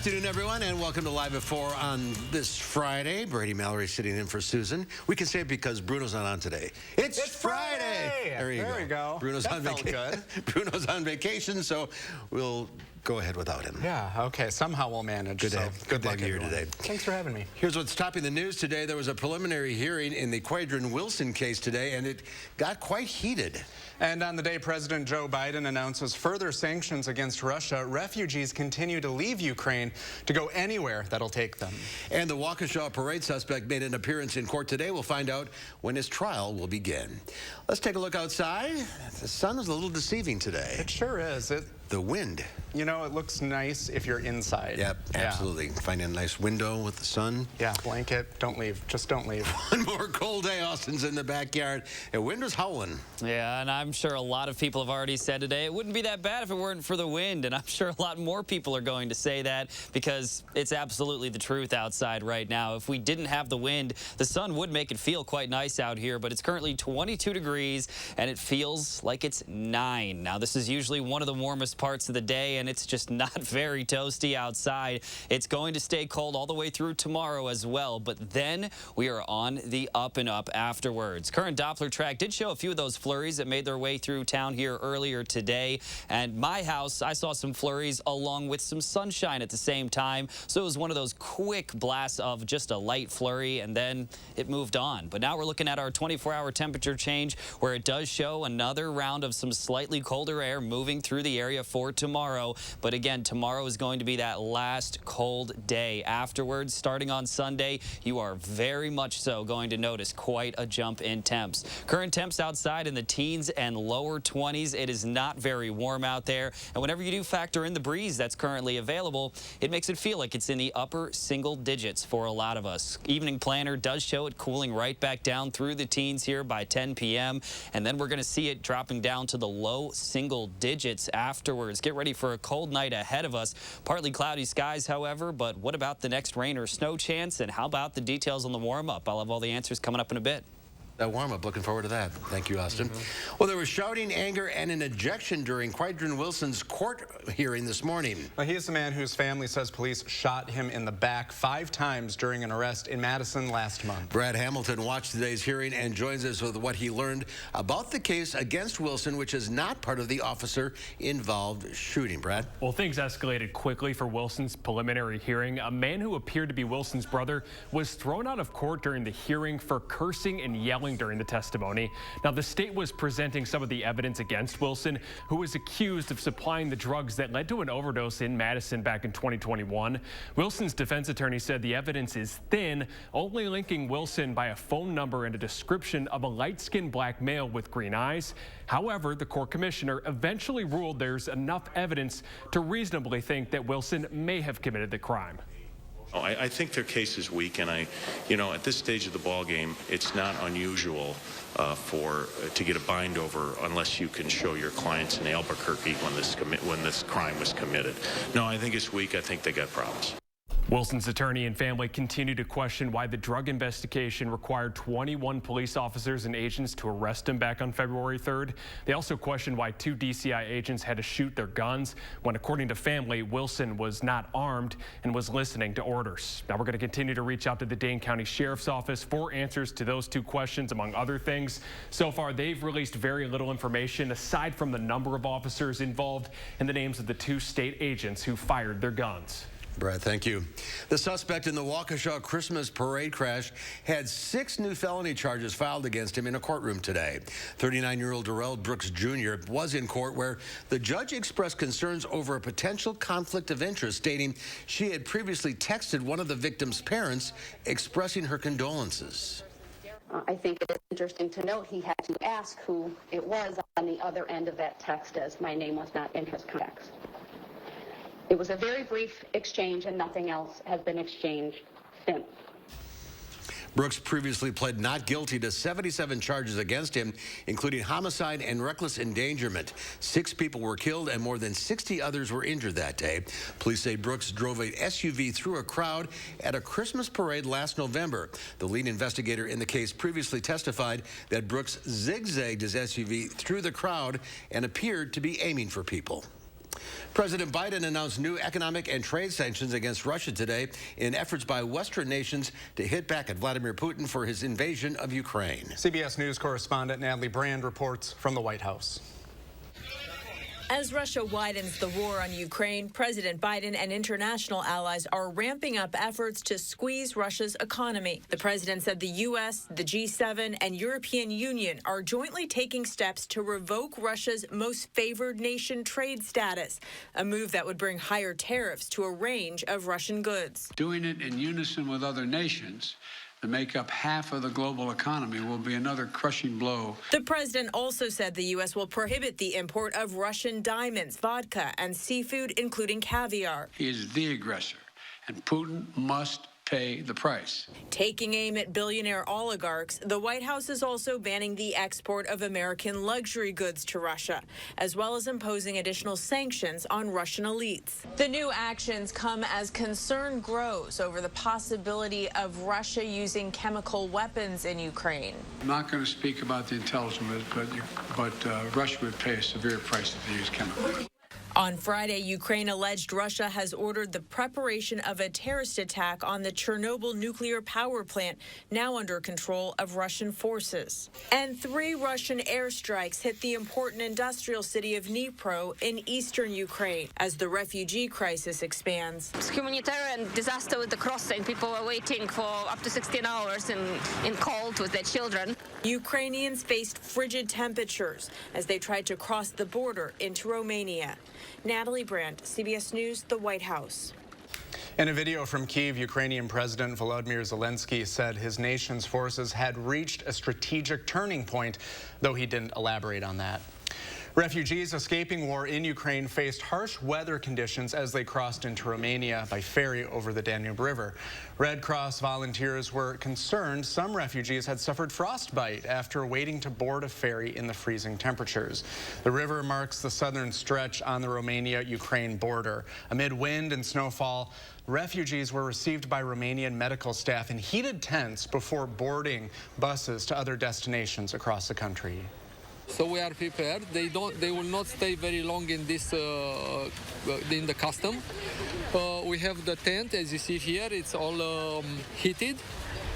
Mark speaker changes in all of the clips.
Speaker 1: afternoon, everyone, and welcome to Live at 4 on this Friday. Brady Mallory sitting in for Susan. We can say it because Bruno's not on today. It's Friday! There we go. Bruno's on vacation. Bruno's on vacation, so we'll go ahead without him.
Speaker 2: Yeah, okay. Somehow we'll manage.
Speaker 1: Good
Speaker 2: luck
Speaker 1: here today.
Speaker 2: Thanks for having me.
Speaker 1: Here's what's topping the news today. There was a preliminary hearing in the Quadrin-Wilson case today, and it got quite heated.
Speaker 2: And on the day President Joe Biden announces further sanctions against Russia, refugees continue to leave Ukraine to go anywhere that'll take them.
Speaker 1: And the Waukesha parade suspect made an appearance in court today. We'll find out when his trial will begin. Let's take a look outside. The sun is a little deceiving today.
Speaker 2: It sure is.
Speaker 1: The wind.
Speaker 2: You know, it looks nice if you're inside.
Speaker 1: Yep, absolutely. Find a nice window with the sun.
Speaker 2: Yeah, blanket. Don't leave. Just don't leave.
Speaker 1: One more cold day. Austin's in the backyard. And wind is howling.
Speaker 3: Yeah, and I'm sure a lot of people have already said today it wouldn't be that bad if it weren't for the wind. And I'm sure a lot more people are going to say that because it's absolutely the truth outside right now. If we didn't have the wind, the sun would make it feel quite nice out here. But it's currently 22 degrees and it feels like it's 9. Now, this is usually one of the warmest parts of the day, and it's just not very toasty outside. It's going to stay cold all the way through tomorrow as well, but then we are on the up and up afterwards. Current Doppler track did show a few of those flurries that made their way through town here earlier today, and my house, I saw some flurries along with some sunshine at the same time, so it was one of those quick blasts of just a light flurry, and then it moved on. But now we're looking at our 24-hour temperature change, where it does show another round of some slightly colder air moving through the area for tomorrow. But again, tomorrow is going to be that last cold day. Afterwards, starting on Sunday, you are very much so going to notice quite a jump in temps. Current temps outside in the teens and lower 20s. It is not very warm out there. And whenever you do factor in the breeze that's currently available, it makes it feel like it's in the upper single digits for a lot of us. Evening planner does show it cooling right back down through the teens here by 10 p.m. And then we're going to see it dropping down to the low single digits afterwards. Get ready for a cold night ahead of us. Partly cloudy skies, however, but what about the next rain or snow chance? And how about the details on the warm-up? I'll have all the answers coming up in a bit.
Speaker 1: That warm-up, looking forward to that. Thank you, Austin. Well, there was shouting, anger, and an ejection during Quadrin-Wilson's court hearing this morning.
Speaker 2: Well, he is the man whose family says police shot him in the back 5 times during an arrest in Madison last month.
Speaker 1: Brad Hamilton watched today's hearing and joins us with what he learned about the case against Wilson, which is not part of the officer-involved shooting. Brad?
Speaker 4: Well, things escalated quickly for Wilson's preliminary hearing. A man who appeared to be Wilson's brother was thrown out of court during the hearing for cursing and yelling during the testimony. Now, the state was presenting some of the evidence against Wilson, who was accused of supplying the drugs that led to an overdose in Madison back in 2021. Wilson's defense attorney said the evidence is thin, only linking Wilson by a phone number and a description of a light-skinned black male with green eyes. However, the court commissioner eventually ruled there's enough evidence to reasonably think that Wilson may have committed the crime.
Speaker 5: I think their case is weak, and at this stage of the ball game, it's not unusual to get a bind over unless you can show your clients in Albuquerque when this crime was committed. No, I think it's weak. I think they got problems.
Speaker 4: Wilson's attorney and family continue to question why the drug investigation required 21 police officers and agents to arrest him back on February 3rd. They also question why 2 DCI agents had to shoot their guns when, according to family, Wilson was not armed and was listening to orders. Now, we're going to continue to reach out to the Dane County Sheriff's Office for answers to those 2 questions, among other things. So far, they've released very little information aside from the number of officers involved and the names of the 2 state agents who fired their guns.
Speaker 1: Brad, thank you. The suspect in the Waukesha Christmas parade crash had 6 new felony charges filed against him in a courtroom today. 39-year-old Darrell Brooks Jr. was in court where the judge expressed concerns over a potential conflict of interest, stating she had previously texted one of the victim's parents expressing her condolences.
Speaker 6: I think it's interesting to note he had to ask who it was on the other end of that text, as my name was not in his text. It was a very brief exchange, and nothing else has been exchanged since.
Speaker 1: Brooks previously pled not guilty to 77 charges against him, including homicide and reckless endangerment. 6 people were killed and more than 60 others were injured that day. Police say Brooks drove an SUV through a crowd at a Christmas parade last November. The lead investigator in the case previously testified that Brooks zigzagged his SUV through the crowd and appeared to be aiming for people. President Biden announced new economic and trade sanctions against Russia today in efforts by Western nations to hit back at Vladimir Putin for his invasion of Ukraine.
Speaker 2: CBS News correspondent Natalie Brand reports from the White House.
Speaker 7: As Russia widens the war on Ukraine, President Biden and international allies are ramping up efforts to squeeze Russia's economy. The president said the U.S., the G7, and European Union are jointly taking steps to revoke Russia's most favored nation trade status, a move that would bring higher tariffs to a range of Russian goods.
Speaker 8: Doing it in unison with other nations to make up half of the global economy will be another crushing blow.
Speaker 7: The president also said the U.S. will prohibit the import of Russian diamonds, vodka, and seafood, including caviar.
Speaker 8: He is the aggressor, and Putin must pay the price.
Speaker 7: Taking aim at billionaire oligarchs, the White House is also banning the export of American luxury goods to Russia, as well as imposing additional sanctions on Russian elites. The new actions come as concern grows over the possibility of Russia using chemical weapons in Ukraine.
Speaker 8: I'm not going to speak about the intelligence, but Russia would pay a severe price if they use chemicals.
Speaker 7: On Friday, Ukraine alleged Russia has ordered the preparation of a terrorist attack on the Chernobyl nuclear power plant, now under control of Russian forces. And 3 Russian airstrikes hit the important industrial city of Dnipro in eastern Ukraine as the refugee crisis expands.
Speaker 9: It's a humanitarian disaster with the crossing. People are waiting for up to 16 hours in cold with their children.
Speaker 7: Ukrainians faced frigid temperatures as they tried to cross the border into Romania. Natalie Brand, CBS News, the White House.
Speaker 2: In a video from Kyiv, Ukrainian President Volodymyr Zelensky said his nation's forces had reached a strategic turning point, though he didn't elaborate on that. Refugees escaping war in Ukraine faced harsh weather conditions as they crossed into Romania by ferry over the Danube River. Red Cross volunteers were concerned some refugees had suffered frostbite after waiting to board a ferry in the freezing temperatures. The river marks the southern stretch on the Romania-Ukraine border. Amid wind and snowfall, refugees were received by Romanian medical staff in heated tents before boarding buses to other destinations across the country.
Speaker 10: So we are prepared. They will not stay very long in this in the custom. We have the tent, as you see here. It's all heated,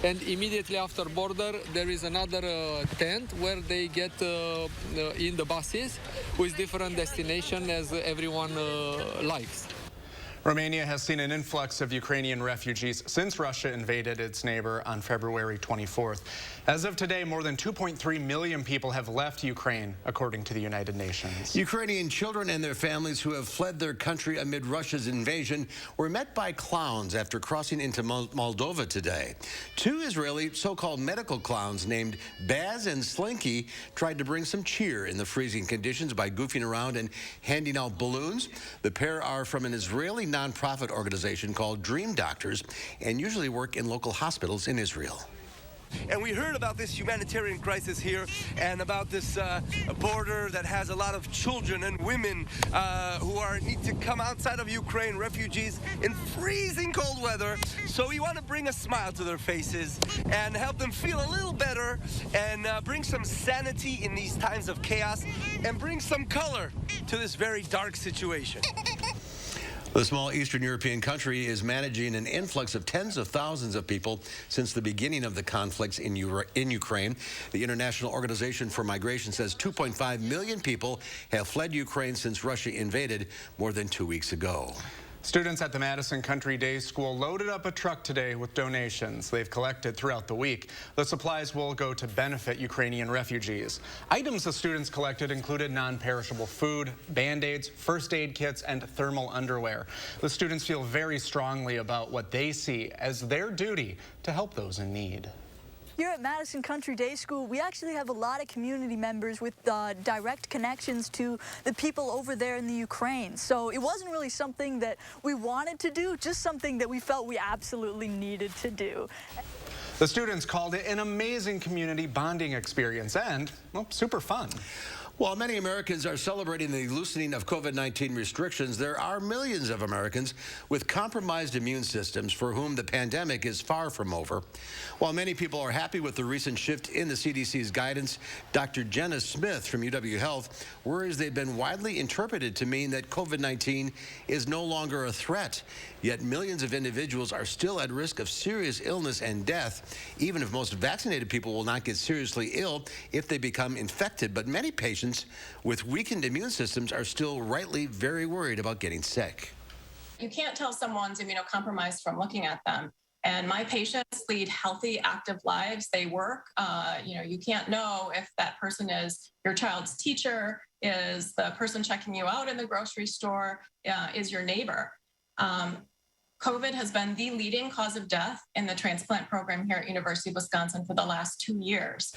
Speaker 10: and immediately after border there is another tent where they get in the buses with different destination as everyone likes.
Speaker 2: Romania has seen an influx of Ukrainian refugees since Russia invaded its neighbor on February 24th. As of today, more than 2.3 million people have left Ukraine, according to the United Nations.
Speaker 1: Ukrainian children and their families who have fled their country amid Russia's invasion were met by clowns after crossing into Moldova today. 2 Israeli so-called medical clowns named Baz and Slinky tried to bring some cheer in the freezing conditions by goofing around and handing out balloons. The pair are from an Israeli nonprofit organization called Dream Doctors and usually work in local hospitals in Israel.
Speaker 11: And we heard about this humanitarian crisis here and about this border that has a lot of children and women who need to come outside of Ukraine, refugees in freezing cold weather. So we want to bring a smile to their faces and help them feel a little better and bring some sanity in these times of chaos and bring some color to this very dark situation.
Speaker 1: The small Eastern European country is managing an influx of tens of thousands of people since the beginning of the conflicts in Ukraine. The International Organization for Migration says 2.5 million people have fled Ukraine since Russia invaded more than 2 weeks ago.
Speaker 2: Students at the Madison Country Day School loaded up a truck today with donations they've collected throughout the week. The supplies will go to benefit Ukrainian refugees. Items the students collected included non-perishable food, Band-Aids, first aid kits, and thermal underwear. The students feel very strongly about what they see as their duty to help those in need.
Speaker 12: Here at Madison Country Day School, we actually have a lot of community members with direct connections to the people over there in the Ukraine. So it wasn't really something that we wanted to do, just something that we felt we absolutely needed to do.
Speaker 2: The students called it an amazing community bonding experience and, well, super fun.
Speaker 1: While many Americans are celebrating the loosening of COVID-19 restrictions, there are millions of Americans with compromised immune systems for whom the pandemic is far from over. While many people are happy with the recent shift in the CDC's guidance, Dr. Jenna Smith from UW Health worries they've been widely interpreted to mean that COVID-19 is no longer a threat. Yet millions of individuals are still at risk of serious illness and death, even if most vaccinated people will not get seriously ill if they become infected. But many patients with weakened immune systems are still rightly very worried about getting sick.
Speaker 13: You can't tell someone's immunocompromised from looking at them. And my patients lead healthy, active lives. They work. You can't know if that person is your child's teacher, is the person checking you out in the grocery store, is your neighbor. COVID has been the leading cause of death in the transplant program here at University of Wisconsin for the last 2 years.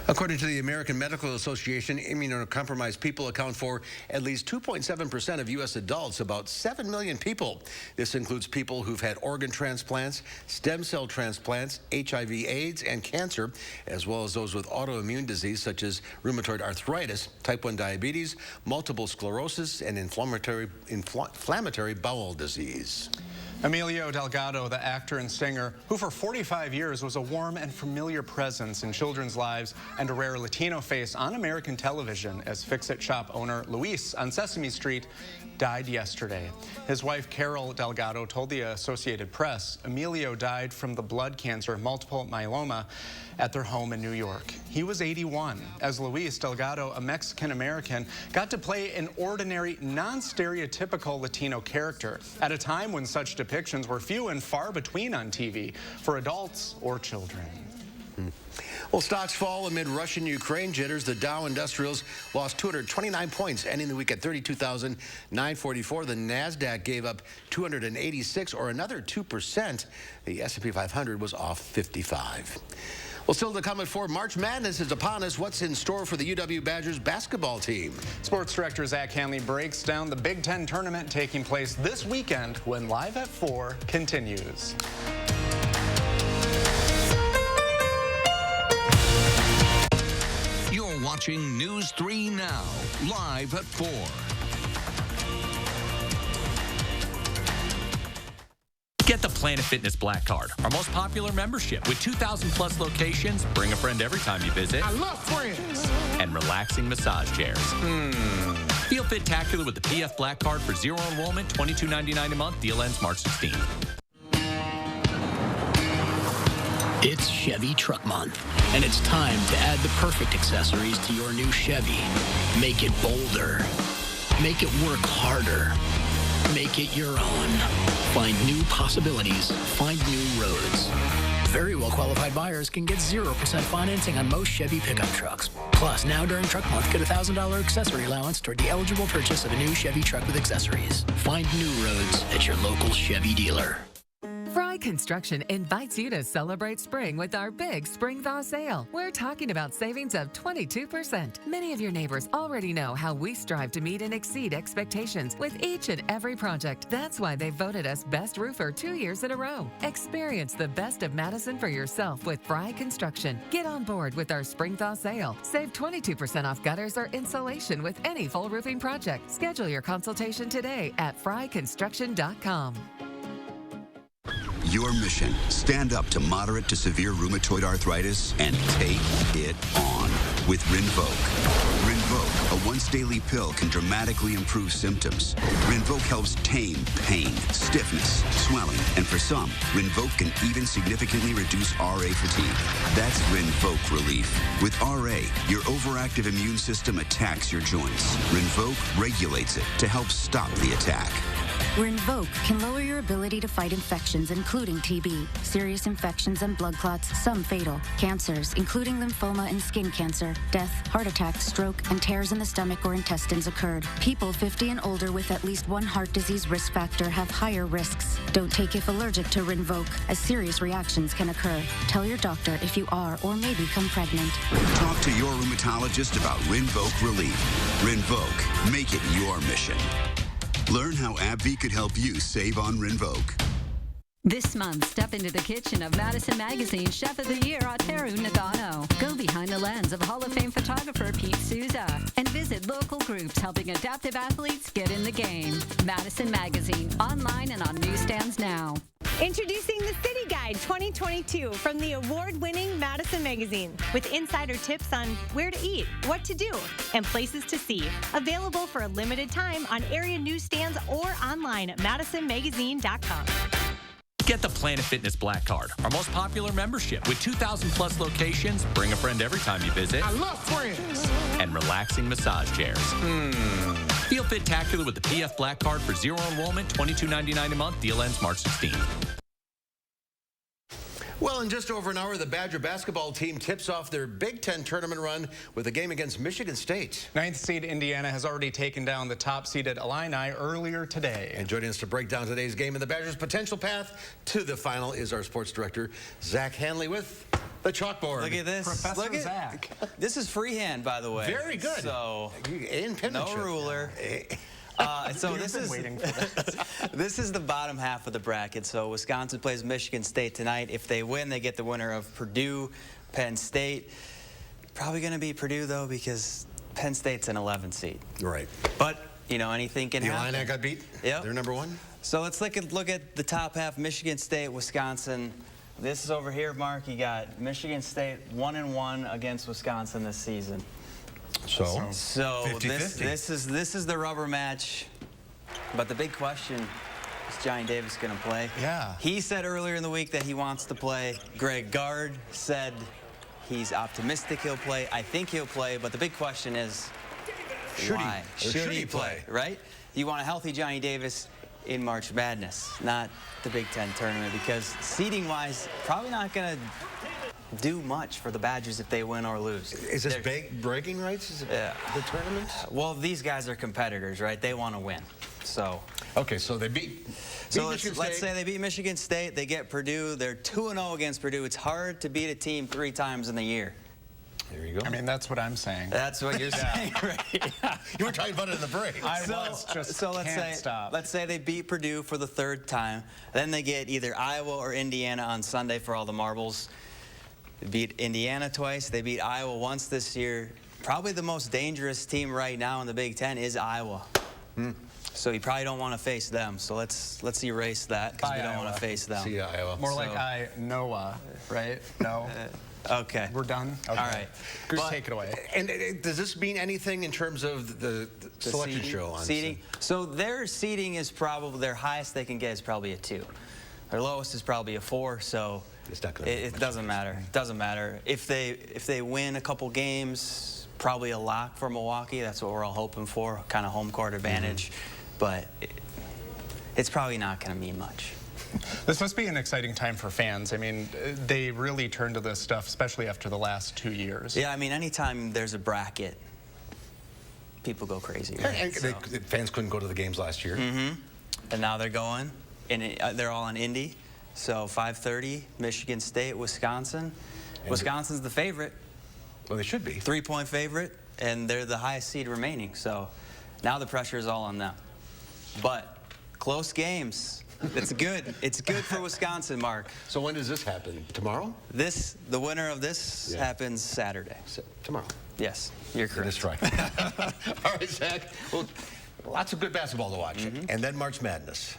Speaker 1: According to the American Medical Association, immunocompromised people account for at least 2.7% of U.S. adults, about 7 million people. This includes people who've had organ transplants, stem cell transplants, HIV/AIDS, and cancer, as well as those with autoimmune disease such as rheumatoid arthritis, type 1 diabetes, multiple sclerosis, and inflammatory bowel disease.
Speaker 2: Emilio Delgado, the actor and singer, who for 45 years was a warm and familiar presence in children's lives and a rare Latino face on American television as fix-it shop owner Luis on Sesame Street, died yesterday. His wife, Carol Delgado, told the Associated Press Emilio died from the blood cancer multiple myeloma at their home in New York. He was 81. As Luis Delgado, a Mexican-American, got to play an ordinary, non-stereotypical Latino character at a time when such depictions were few and far between on TV for adults or children.
Speaker 1: Well, stocks fall amid Russian-Ukraine jitters. The Dow Industrials lost 229 points, ending the week at 32,944. The NASDAQ gave up 286, or another 2%. The S&P 500 was off 55. Well, still to come at 4, March Madness is upon us. What's in store for the UW Badgers basketball team?
Speaker 2: Sports director Zach Hanley breaks down the Big Ten tournament taking place this weekend when Live at 4 continues.
Speaker 14: You're watching News 3 Now, live at 4.
Speaker 15: Get the Planet Fitness Black Card, our most popular membership. With 2,000 plus locations, bring a friend every time you visit.
Speaker 16: I love friends.
Speaker 15: And relaxing massage chairs. Feel fit-tacular with the PF Black Card for 0 enrollment, $22.99 a month. Deal ends March 16th.
Speaker 17: It's Chevy Truck Month, and it's time to add the perfect accessories to your new Chevy. Make it bolder. Make it work harder. Make it your own. Find new possibilities. Find new roads. Very well-qualified buyers can get 0% financing on most Chevy pickup trucks. Plus, now during Truck Month, get a $1,000 accessory allowance toward the eligible purchase of a new Chevy truck with accessories. Find new roads at your local Chevy dealer.
Speaker 18: Fry Construction invites you to celebrate spring with our big Spring Thaw sale. We're talking about savings of 22%. Many of your neighbors already know how we strive to meet and exceed expectations with each and every project. That's why they voted us Best Roofer 2 years in a row. Experience the best of Madison for yourself with Fry Construction. Get on board with our Spring Thaw sale. Save 22% off gutters or insulation with any full roofing project. Schedule your consultation today at fryconstruction.com.
Speaker 19: Your mission, stand up to moderate to severe rheumatoid arthritis and take it on with Rinvoq. Rinvoq, a once-daily pill, can dramatically improve symptoms. Rinvoq helps tame pain, stiffness, swelling, and for some, Rinvoq can even significantly reduce RA fatigue. That's Rinvoq relief. With RA, your overactive immune system attacks your joints. Rinvoq regulates it to help stop the attack.
Speaker 20: Rinvoq can lower your ability to fight infections, including TB, serious infections and blood clots, some fatal, cancers, including lymphoma and skin cancer, death, heart attack, stroke, and tears in the stomach or intestines occurred. People 50 and older with at least one heart disease risk factor have higher risks. Don't take if allergic to Rinvoq, as serious reactions can occur. Tell your doctor if you are or may become pregnant.
Speaker 19: Talk to your rheumatologist about Rinvoq relief. Rinvoq, make it your mission. Learn how AbbVie could help you save on Rinvoq.
Speaker 16: This month, step into the kitchen of Madison Magazine Chef of the Year Ateru Nagano. Go behind the lens of Hall of Fame photographer Pete Souza and visit local groups helping adaptive athletes get in the game. Madison Magazine, online and on newsstands now.
Speaker 21: Introducing the City Guide 2022 from the award-winning Madison Magazine with insider tips on where to eat, what to do, and places to see. Available for a limited time on area newsstands or online at madisonmagazine.com.
Speaker 15: Get the Planet Fitness Black Card, our most popular membership. With 2,000 plus locations, bring a friend every time you visit.
Speaker 22: I love friends.
Speaker 15: And relaxing massage chairs. Feel fit-tacular with the PF Black Card for zero enrollment, $22.99 a month. Deal ends March 16th.
Speaker 1: Well, in just over an hour, the Badger basketball team tips off their Big Ten tournament run with a game against Michigan State.
Speaker 2: 9th seed Indiana has already taken down the top-seeded Illini earlier today.
Speaker 1: And joining us to break down today's game and the Badgers' potential path to the final is our sports director, Zach Hanley, with the chalkboard.
Speaker 23: Look at this.
Speaker 1: Professor
Speaker 23: Look at
Speaker 1: Zach.
Speaker 23: This is freehand, by the way.
Speaker 1: Very good.
Speaker 23: So,
Speaker 1: in penmanship.
Speaker 23: no ruler. So this is
Speaker 2: waiting for this.
Speaker 23: This is the bottom half of the bracket. So Wisconsin plays Michigan State tonight. If they win, they get the winner of Purdue, Penn State. Probably going to be Purdue though, because Penn State's an 11 seed.
Speaker 1: Right.
Speaker 23: But you know, anything can happen.
Speaker 1: The Illini got beat.
Speaker 23: Yep.
Speaker 1: They're number one.
Speaker 23: So let's look at the top half: Michigan State, Wisconsin. This is over here, Mark. You got Michigan State 1-1 against Wisconsin this season.
Speaker 1: So
Speaker 23: 50-50. This is the rubber match. But the big question is, Johnny Davis going to play?
Speaker 2: Yeah.
Speaker 23: He said earlier in the week that he wants to play. Greg Gard said he's optimistic he'll play. I think he'll play, but the big question is, why?
Speaker 1: Should he play?
Speaker 23: Right? You want a healthy Johnny Davis in March Madness, not the Big Ten tournament, because seeding-wise, probably not going to do much for the Badgers if they win or lose.
Speaker 1: Is this bragging rights? Is it the tournament?
Speaker 23: Well, these guys are competitors, right? They want to win. So
Speaker 1: okay, so they beat
Speaker 23: let's say they beat Michigan State. They get Purdue. They're 2-0 against Purdue. It's hard to beat a team 3 times in the year.
Speaker 1: There you go.
Speaker 2: I mean, that's what I'm saying.
Speaker 23: That's what you're saying, right?
Speaker 1: You were talking about it in the break.
Speaker 23: Let's say they beat Purdue for the 3rd time. Then they get either Iowa or Indiana on Sunday for all the marbles. They beat Indiana twice. They beat Iowa once this year. Probably the most dangerous team right now in the Big Ten is Iowa. So you probably don't want to face them. So let's erase that because we don't want to face them.
Speaker 1: See ya, Iowa.
Speaker 2: More like Noah, right? No.
Speaker 23: Okay.
Speaker 2: We're done? Okay.
Speaker 23: All right.
Speaker 2: Just take it away.
Speaker 1: And does this mean anything in terms of the selection show? On
Speaker 23: seeding? So their seeding is probably, their highest they can get is probably a 2. Their lowest is probably a 4, so it doesn't matter. It doesn't matter. If they win a couple games, probably a lock for Milwaukee. That's what we're all hoping for, kind of home court advantage. But it's probably not going to mean much.
Speaker 2: This must be an exciting time for fans. I mean, they really turn to this stuff, especially after the last 2 years.
Speaker 23: Yeah, I mean, anytime there's a bracket, people go crazy. Right?
Speaker 1: And fans couldn't go to the games last year.
Speaker 23: And now they're going, and they're all on Indy. So 5:30, Michigan State, Wisconsin. Wisconsin's the favorite.
Speaker 1: Well, they should be.
Speaker 23: 3-point favorite, and they're the highest seed remaining. So now the pressure is all on them. But close games. It's good. It's good for Wisconsin, Mark.
Speaker 1: So when does this happen? Tomorrow?
Speaker 23: The winner of this happens Saturday.
Speaker 1: Tomorrow?
Speaker 23: Yes, you're correct.
Speaker 1: That's right. All right, Zach. Well, lots of good basketball to watch. And then March Madness.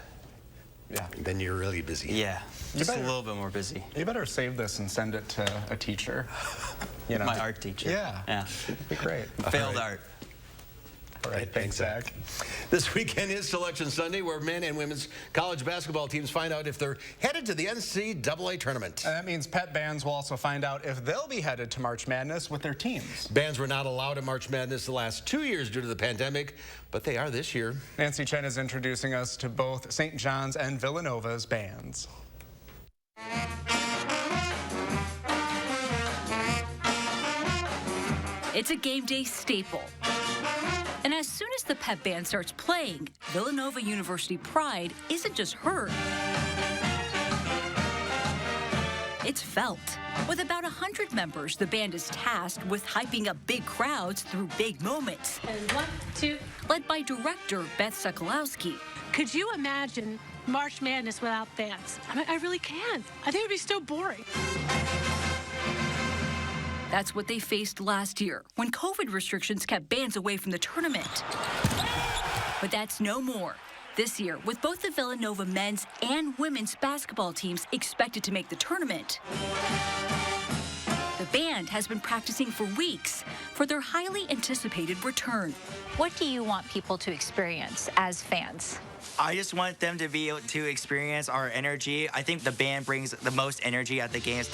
Speaker 2: Yeah.
Speaker 1: Then you're really busy.
Speaker 23: Yeah, just a little bit more busy.
Speaker 2: You better save this and send it to a teacher. You know,
Speaker 23: my art teacher.
Speaker 2: Yeah.
Speaker 23: It'd
Speaker 2: be great.
Speaker 23: Failed art.
Speaker 2: All right, thanks, Zach.
Speaker 1: This weekend is Selection Sunday, where men and women's college basketball teams find out if they're headed to the NCAA tournament.
Speaker 2: And that means pep bands will also find out if they'll be headed to March Madness with their teams.
Speaker 1: Bands were not allowed at March Madness the last 2 years due to the pandemic, but they are this year.
Speaker 2: Nancy Chen is introducing us to both St. John's and Villanova's bands.
Speaker 24: It's a game day staple. And as soon as the pep band starts playing, Villanova University pride isn't just heard. It's felt. With about 100 members, the band is tasked with hyping up big crowds through big moments.
Speaker 25: And 1, 2.
Speaker 24: Led by director Beth Sokolowski.
Speaker 25: Could you imagine
Speaker 3: March Madness without fans. I really can't. I think it would be so boring.
Speaker 24: That's what they faced last year when COVID restrictions kept bands away from the tournament. But that's no more. This year, with both the Villanova men's and women's basketball teams expected to make the tournament, the band has been practicing for weeks for their highly anticipated return.
Speaker 4: What do you want people to experience as fans?
Speaker 23: I just want them to be able to experience our energy. I think the band brings the most energy at the games.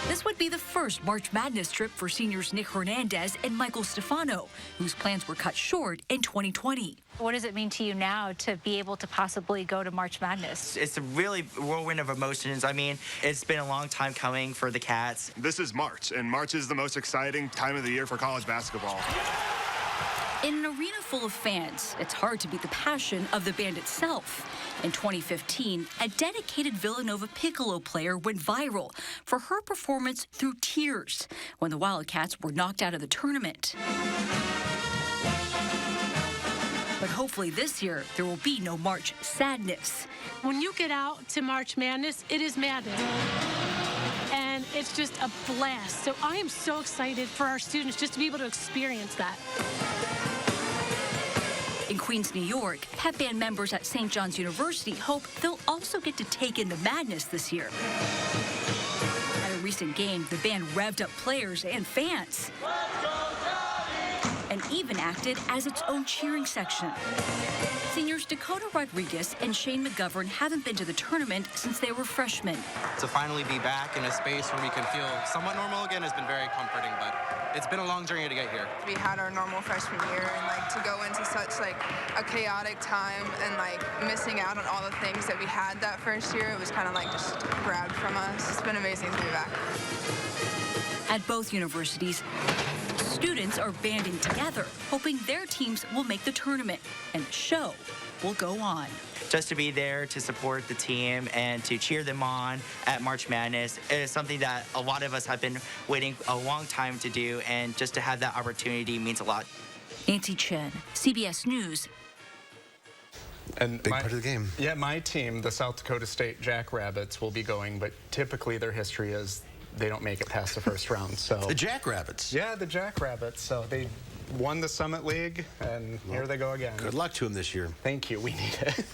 Speaker 24: This would be the first March Madness trip for seniors Nick Hernandez and Michael Stefano, whose plans were cut short in 2020.
Speaker 4: What does it mean to you now to be able to possibly go to March Madness?
Speaker 23: It's a really whirlwind of emotions. I mean, it's been a long time coming for the Cats.
Speaker 5: This is March, and March is the most exciting time of the year for college basketball.
Speaker 24: In an arena full of fans, it's hard to beat the passion of the band itself. In 2015, a dedicated Villanova piccolo player went viral for her performance through tears when the Wildcats were knocked out of the tournament. But hopefully this year, there will be no March sadness.
Speaker 3: When you get out to March Madness, it is madness. And it's just a blast. So I am so excited for our students just to be able to experience that.
Speaker 24: In Queens, New York, pep band members at St. John's University hope they'll also get to take in the madness this year. At a recent game, the band revved up players and fans, and even acted as its own cheering section. Seniors Dakota Rodriguez and Shane McGovern haven't been to the tournament since they were freshmen.
Speaker 22: To finally be back in a space where we can feel somewhat normal again has been very comforting, but it's been a long journey to get here.
Speaker 25: We had our normal freshman year, and to go into such a chaotic time and missing out on all the things that we had that first year, it was kind of just grabbed from us. It's been amazing to be back.
Speaker 24: At both universities, students are banding together, hoping their teams will make the tournament, and the show will go on.
Speaker 23: Just to be there to support the team and to cheer them on at March Madness is something that a lot of us have been waiting a long time to do, and just to have that opportunity means a lot.
Speaker 24: Nancy Chen, CBS News.
Speaker 2: And
Speaker 1: Big part of the game.
Speaker 2: Yeah, my team, the South Dakota State Jackrabbits, will be going, but typically their history is they don't make it past the first round. So
Speaker 1: the Jackrabbits.
Speaker 2: Yeah, the Jackrabbits. So they won the Summit League, and here they go again.
Speaker 1: Good luck to them this year.
Speaker 2: Thank you. We need it.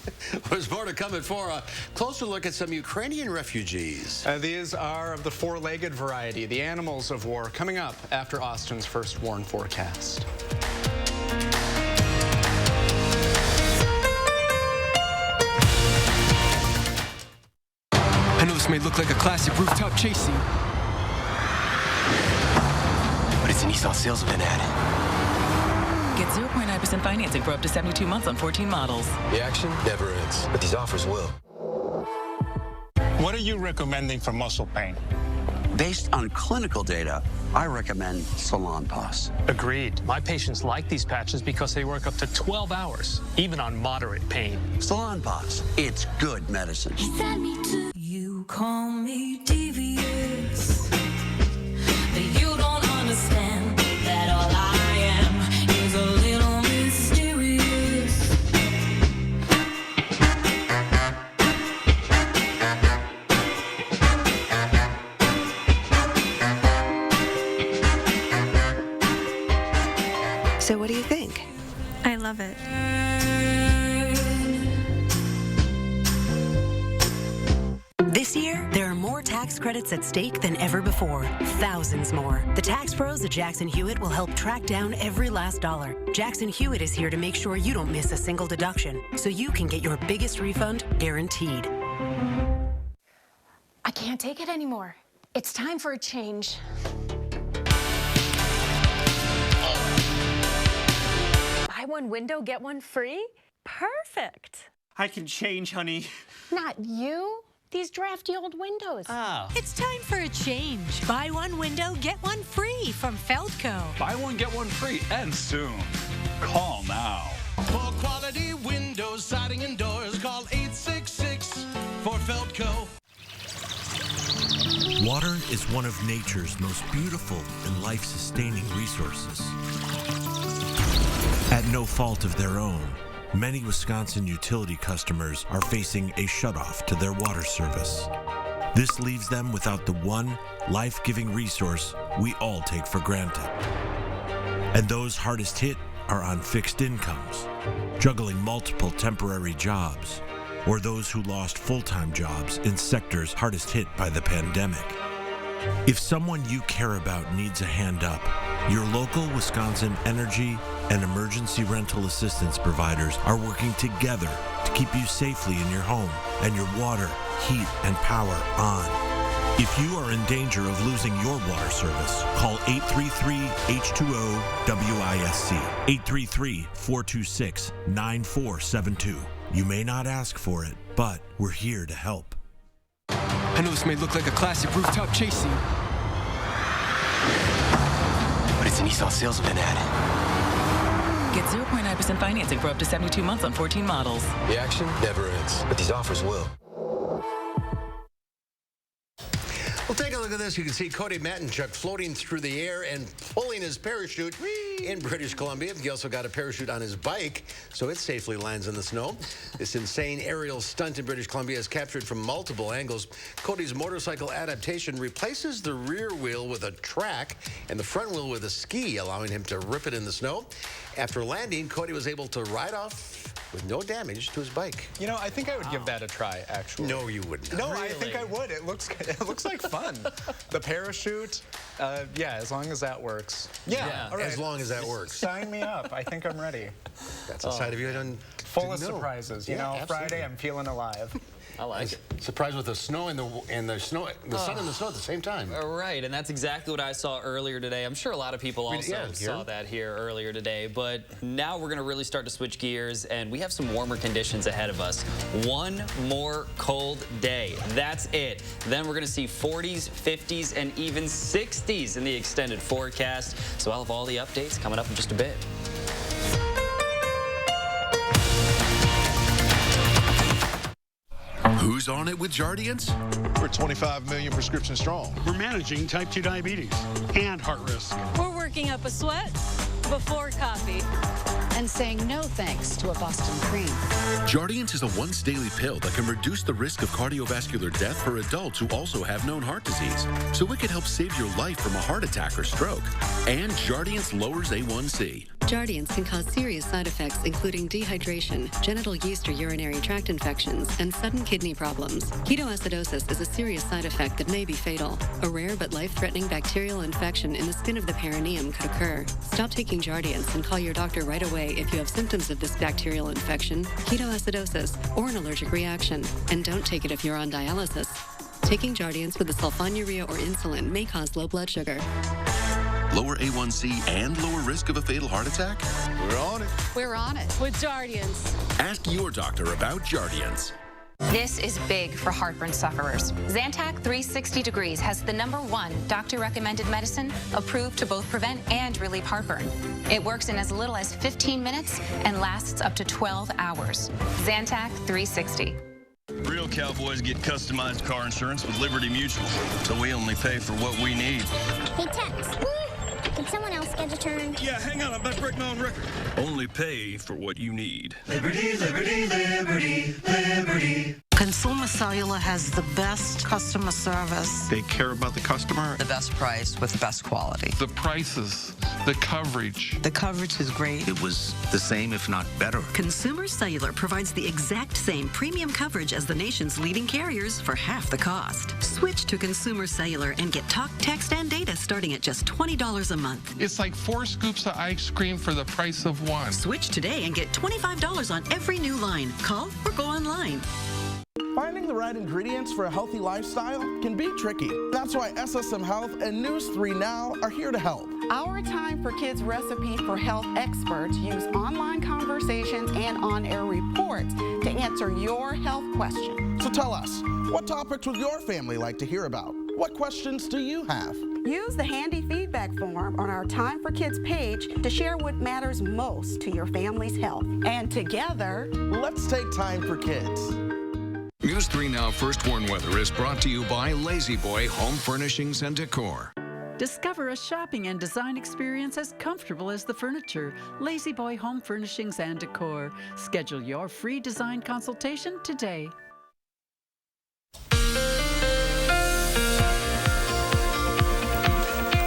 Speaker 1: There's more to come at 4. A closer look at some Ukrainian refugees.
Speaker 2: These are of the four-legged variety, the animals of war, coming up after Austin's first warn forecast.
Speaker 26: I know this may look like a classic rooftop chase scene, but it's a Nissan sales event ad.
Speaker 27: Get 0.9% financing for up to 72 months on 14 models.
Speaker 26: The action never ends, but these offers will.
Speaker 28: What are you recommending for muscle pain?
Speaker 29: Based on clinical data, I recommend Salonpas.
Speaker 28: Agreed. My patients like these patches because they work up to 12 hours, even on moderate pain.
Speaker 29: Salonpas, it's good medicine.
Speaker 30: You call me devious, but you don't understand that all I am is a little mysterious.
Speaker 31: So what do you think?
Speaker 32: I love it.
Speaker 31: This year, there are more tax credits at stake than ever before. Thousands more. The tax pros at Jackson Hewitt will help track down every last dollar. Jackson Hewitt is here to make sure you don't miss a single deduction, so you can get your biggest refund guaranteed.
Speaker 33: I can't take it anymore. It's time for a change.
Speaker 21: Buy one window, get one free? Perfect.
Speaker 34: I can change, honey.
Speaker 33: Not you. These drafty old windows.
Speaker 34: Oh.
Speaker 21: It's time for a change. Buy one window, get one free from Feldco.
Speaker 35: Buy one, get one free, and soon. Call now.
Speaker 36: For quality windows, siding, and doors, call 866 for Feldco.
Speaker 37: Water is one of nature's most beautiful and life-sustaining resources. At no fault of their own, many Wisconsin utility customers are facing a shutoff to their water service. This leaves them without the one life-giving resource we all take for granted. And those hardest hit are on fixed incomes, juggling multiple temporary jobs, or those who lost full-time jobs in sectors hardest hit by the pandemic. If someone you care about needs a hand up, your local Wisconsin energy and emergency rental assistance providers are working together to keep you safely in your home and your water, heat, and power on. If you are in danger of losing your water service, call 833-H2O-WISC, 833-426-9472. You may not ask for it, but we're here to help.
Speaker 26: I know this may look like a classic rooftop chase scene, but it's a Nissan sales event ad.
Speaker 27: Get 0.9% financing for up to 72 months on 14 models.
Speaker 26: The action never ends, but these offers will.
Speaker 1: Well, take a look at this. You can see Cody Matinchuk floating through the air and pulling his parachute in British Columbia. He also got a parachute on his bike, so it safely lands in the snow. This insane aerial stunt in British Columbia is captured from multiple angles. Cody's motorcycle adaptation replaces the rear wheel with a track and the front wheel with a ski, allowing him to rip it in the snow. After landing, Cody was able to ride off with no damage to his bike.
Speaker 2: You know, I think I would give that a try, actually.
Speaker 1: No, you wouldn't.
Speaker 2: No, really? I think I would. It looks like fun. The parachute, yeah, as long as that works. Yeah, all right.
Speaker 1: As long as that works.
Speaker 2: Sign me up. I think I'm ready.
Speaker 1: That's a side of you I don't
Speaker 2: Full of surprises. You know, absolutely. Friday, I'm feeling alive.
Speaker 6: I like it.
Speaker 1: Surprised with the snow and the sun and the snow at the same time.
Speaker 6: Right, and that's exactly what I saw earlier today. I'm sure a lot of people also saw that here earlier today, but now we're going to really start to switch gears, and we have some warmer conditions ahead of us. One more cold day. That's it. Then we're going to see 40s, 50s, and even 60s in the extended forecast. So I'll have all the updates coming up in just a bit.
Speaker 7: Who's on it with Jardiance?
Speaker 8: We're 25 million prescriptions strong.
Speaker 9: We're managing type 2 diabetes and heart risk.
Speaker 10: We're working up a sweat before coffee.
Speaker 11: And saying no thanks to a Boston cream.
Speaker 7: Jardiance is a once daily pill that can reduce the risk of cardiovascular death for adults who also have known heart disease. So it could help save your life from a heart attack or stroke. And Jardiance lowers A1C.
Speaker 12: Jardiance can cause serious side effects, including dehydration, genital yeast or urinary tract infections, and sudden kidney problems. Ketoacidosis is a serious side effect that may be fatal. A rare but life-threatening bacterial infection in the skin of the perineum could occur. Stop taking Jardiance and call your doctor right away if you have symptoms of this bacterial infection, ketoacidosis, or an allergic reaction. And don't take it if you're on dialysis. Taking Jardiance with a sulfonylurea or insulin may cause low blood sugar.
Speaker 7: Lower A1C and lower risk of a fatal heart attack?
Speaker 8: We're on it.
Speaker 11: We're on it.
Speaker 10: With Jardiance.
Speaker 7: Ask your doctor about Jardiance.
Speaker 13: This is big for heartburn sufferers. Zantac 360 Degrees has the #1 doctor-recommended medicine approved to both prevent and relieve heartburn. It works in as little as 15 minutes and lasts up to 12 hours. Zantac 360.
Speaker 14: Real cowboys get customized car insurance with Liberty Mutual, so we only pay for what we need.
Speaker 15: Hey, Tex. Can someone else get a turn?
Speaker 14: Yeah, hang on, I'm about to break my own record. Only pay for what you need.
Speaker 16: Liberty, liberty, liberty, liberty.
Speaker 17: Consumer Cellular has the best customer service.
Speaker 18: They care about the customer.
Speaker 17: The best price with the best quality.
Speaker 18: The prices, the coverage.
Speaker 17: The coverage is great.
Speaker 18: It was the same, if not better.
Speaker 31: Consumer Cellular provides the exact same premium coverage as the nation's leading carriers for half the cost. Switch to Consumer Cellular and get talk, text, and data starting at just $20 a month.
Speaker 18: It's like 4 scoops of ice cream for the price of 1.
Speaker 31: Switch today and get $25 on every new line. Call or go online.
Speaker 19: Finding the right ingredients for a healthy lifestyle can be tricky. That's why SSM Health and News 3 Now are here to help.
Speaker 20: Our Time for Kids recipe for health experts use online conversations and on-air reports to answer your health questions.
Speaker 19: So tell us, what topics would your family like to hear about? What questions do you have?
Speaker 20: Use the handy feedback form on our Time for Kids page to share what matters most to your family's health. And together,
Speaker 19: let's take time for kids.
Speaker 32: News 3 Now First Warn Weather is brought to you by Lazy Boy Home Furnishings and Decor.
Speaker 3: Discover a shopping and design experience as comfortable as the furniture. Lazy Boy Home Furnishings and Decor. Schedule your free design consultation today.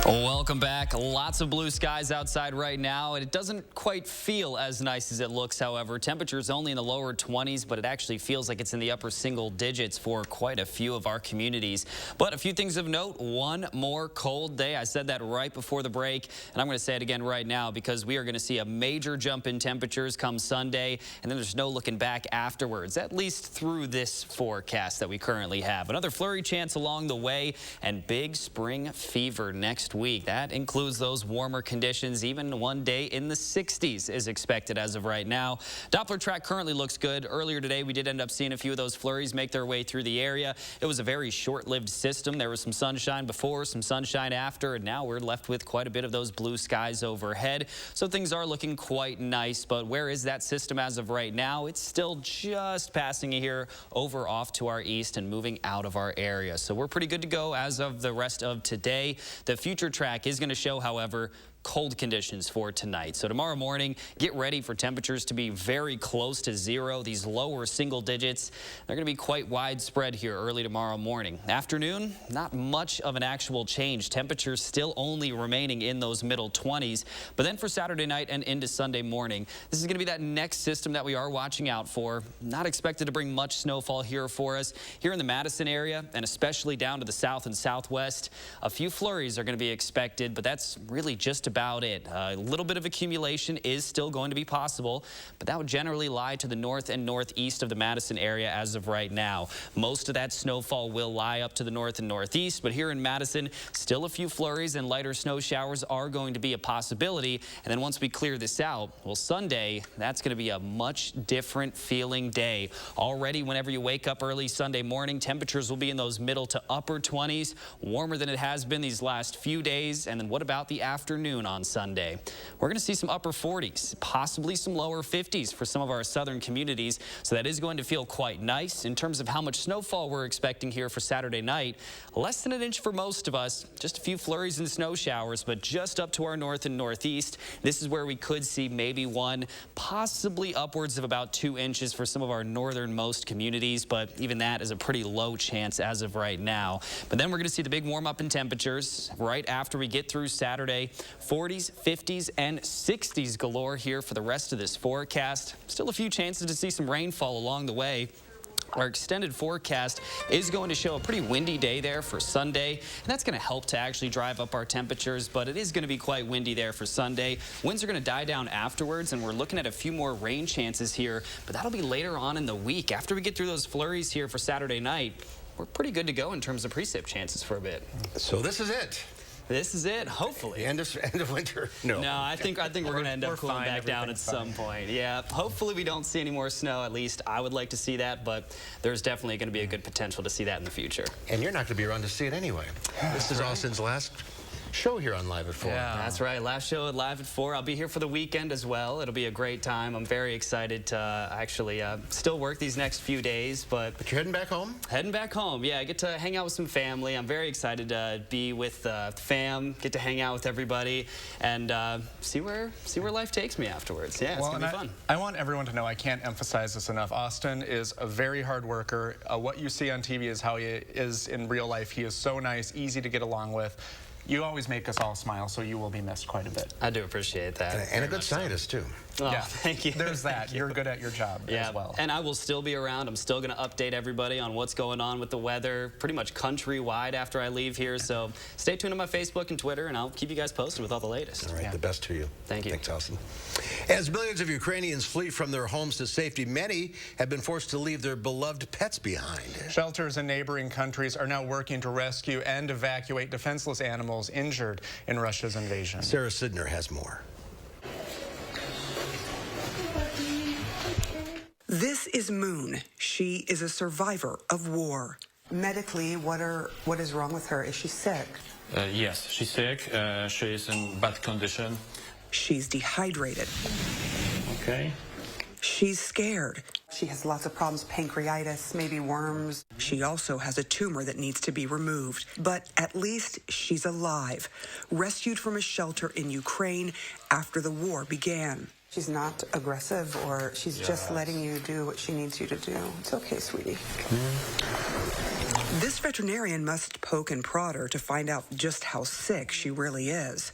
Speaker 6: Welcome back. Lots of blue skies outside right now, and it doesn't quite feel as nice as it looks, however. Temperatures only in the lower 20s, but it actually feels like it's in the upper single digits for quite a few of our communities. But a few things of note, one more cold day. I said that right before the break, and I'm going to say it again right now because we are going to see a major jump in temperatures come Sunday, and then there's no looking back afterwards, at least through this forecast that we currently have. Another flurry chance along the way, and big spring fever next week. That includes those warmer conditions. Even one day in the 60s is expected as of right now. Doppler track currently looks good. Earlier today, we did end up seeing a few of those flurries make their way through the area. It was a very short-lived system. There was some sunshine before, some sunshine after, and now we're left with quite a bit of those blue skies overhead. So things are looking quite nice, but where is that system as of right now? It's still just passing here over off to our east and moving out of our area. So we're pretty good to go as of the rest of today. The future track is going to show, however, cold conditions for tonight. So tomorrow morning, get ready for temperatures to be very close to zero. These lower single digits, they're going to be quite widespread here early tomorrow morning. Afternoon, not much of an actual change. Temperatures still only remaining in those middle 20s. But then for Saturday night and into Sunday morning, this is going to be that next system that we are watching out for. Not expected to bring much snowfall here for us. Here in the Madison area, and especially down to the south and southwest, a few flurries are going to be expected, but that's really just about it. A little bit of accumulation is still going to be possible, but that would generally lie to the north and northeast of the Madison area as of right now. Most of that snowfall will lie up to the north and northeast, but here in Madison, still a few flurries and lighter snow showers are going to be a possibility. And then once we clear this out, well, Sunday, that's going to be a much different feeling day. Already, whenever you wake up early Sunday morning, temperatures will be in those middle to upper 20s, warmer than it has been these last few days. And then what about the afternoon on Sunday? We're going to see some upper 40s, possibly some lower 50s for some of our southern communities. So that is going to feel quite nice. In terms of how much snowfall we're expecting here for Saturday night, less than an inch for most of us, just a few flurries and snow showers, but just up to our north and northeast. This is where we could see maybe one, possibly upwards of about 2 inches for some of our northernmost communities, but even that is a pretty low chance as of right now. But then we're going to see the big warm up in temperatures right after we get through Saturday. 40s, 50s, and 60s galore here for the rest of this forecast. Still a few chances to see some rainfall along the way. Our extended forecast is going to show a pretty windy day there for Sunday, and that's going to help to actually drive up our temperatures, but it is going to be quite windy there for Sunday. Winds are going to die down afterwards, and we're looking at a few more rain chances here, but that'll be later on in the week. After we get through those flurries here for Saturday night, we're pretty good to go in terms of precip chances for a bit.
Speaker 1: So this is it.
Speaker 6: This is it, hopefully.
Speaker 1: End of winter? No.
Speaker 6: No, I think we're going to end up cooling back down at some point. Yeah, hopefully we don't see any more snow. At least I would like to see that, but there's definitely going to be a good potential to see that in the future.
Speaker 1: And you're not going to be around to see it anyway. This is Austin's last show here on Live at 4.
Speaker 6: Yeah, that's right. Last show at Live at 4. I'll be here for the weekend as well. It'll be a great time. I'm very excited to actually still work these next few days. But
Speaker 1: you're heading back home?
Speaker 6: Heading back home. Yeah, I get to hang out with some family. I'm very excited to be with the fam, get to hang out with everybody, and see where life takes me afterwards. Yeah, it's going to be fun.
Speaker 2: I want everyone to know, I can't emphasize this enough, Austin is a very hard worker. What you see on TV is how he is in real life. He is so nice, easy to get along with. You always make us all smile, so you will be missed quite a bit.
Speaker 6: I do appreciate that.
Speaker 1: And a good scientist, too.
Speaker 6: Oh, yeah, thank you.
Speaker 2: There's that. You're good at your job as well.
Speaker 6: And I will still be around. I'm still going to update everybody on what's going on with the weather pretty much countrywide after I leave here. So stay tuned on my Facebook and Twitter, and I'll keep you guys posted with all the latest.
Speaker 1: All right, the best to you.
Speaker 6: Thank you.
Speaker 1: Thanks, Austin. As millions of Ukrainians flee from their homes to safety, many have been forced to leave their beloved pets behind.
Speaker 2: Shelters in neighboring countries are now working to rescue and evacuate defenseless animals injured in Russia's invasion.
Speaker 1: Sarah Sidner has more.
Speaker 4: This is Moon. She is a survivor of war. Medically, what is wrong with her? Is she sick?
Speaker 5: Yes, she's sick. She is in bad condition.
Speaker 4: She's dehydrated.
Speaker 5: Okay.
Speaker 4: She's scared. She has lots of problems, pancreatitis, maybe worms. She also has a tumor that needs to be removed. But at least she's alive, rescued from a shelter in Ukraine after the war began. She's not aggressive, or she's just letting you do what she needs you to do. It's okay, sweetie. This veterinarian must poke and prod her to find out just how sick she really is.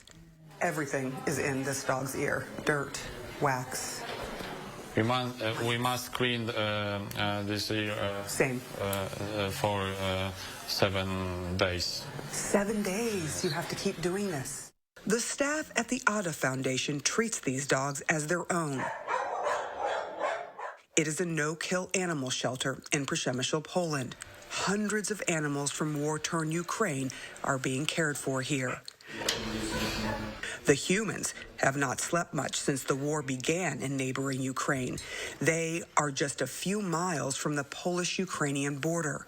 Speaker 4: Everything is in this dog's ear. Dirt, wax.
Speaker 5: We must clean this ear for 7 days.
Speaker 4: 7 days. You have to keep doing this. The staff at the Ada Foundation treats these dogs as their own. It is a no-kill animal shelter in Przemysl, Poland. Hundreds of animals from war-torn Ukraine are being cared for here. The humans have not slept much since the war began in neighboring Ukraine. They are just a few miles from the Polish-Ukrainian border.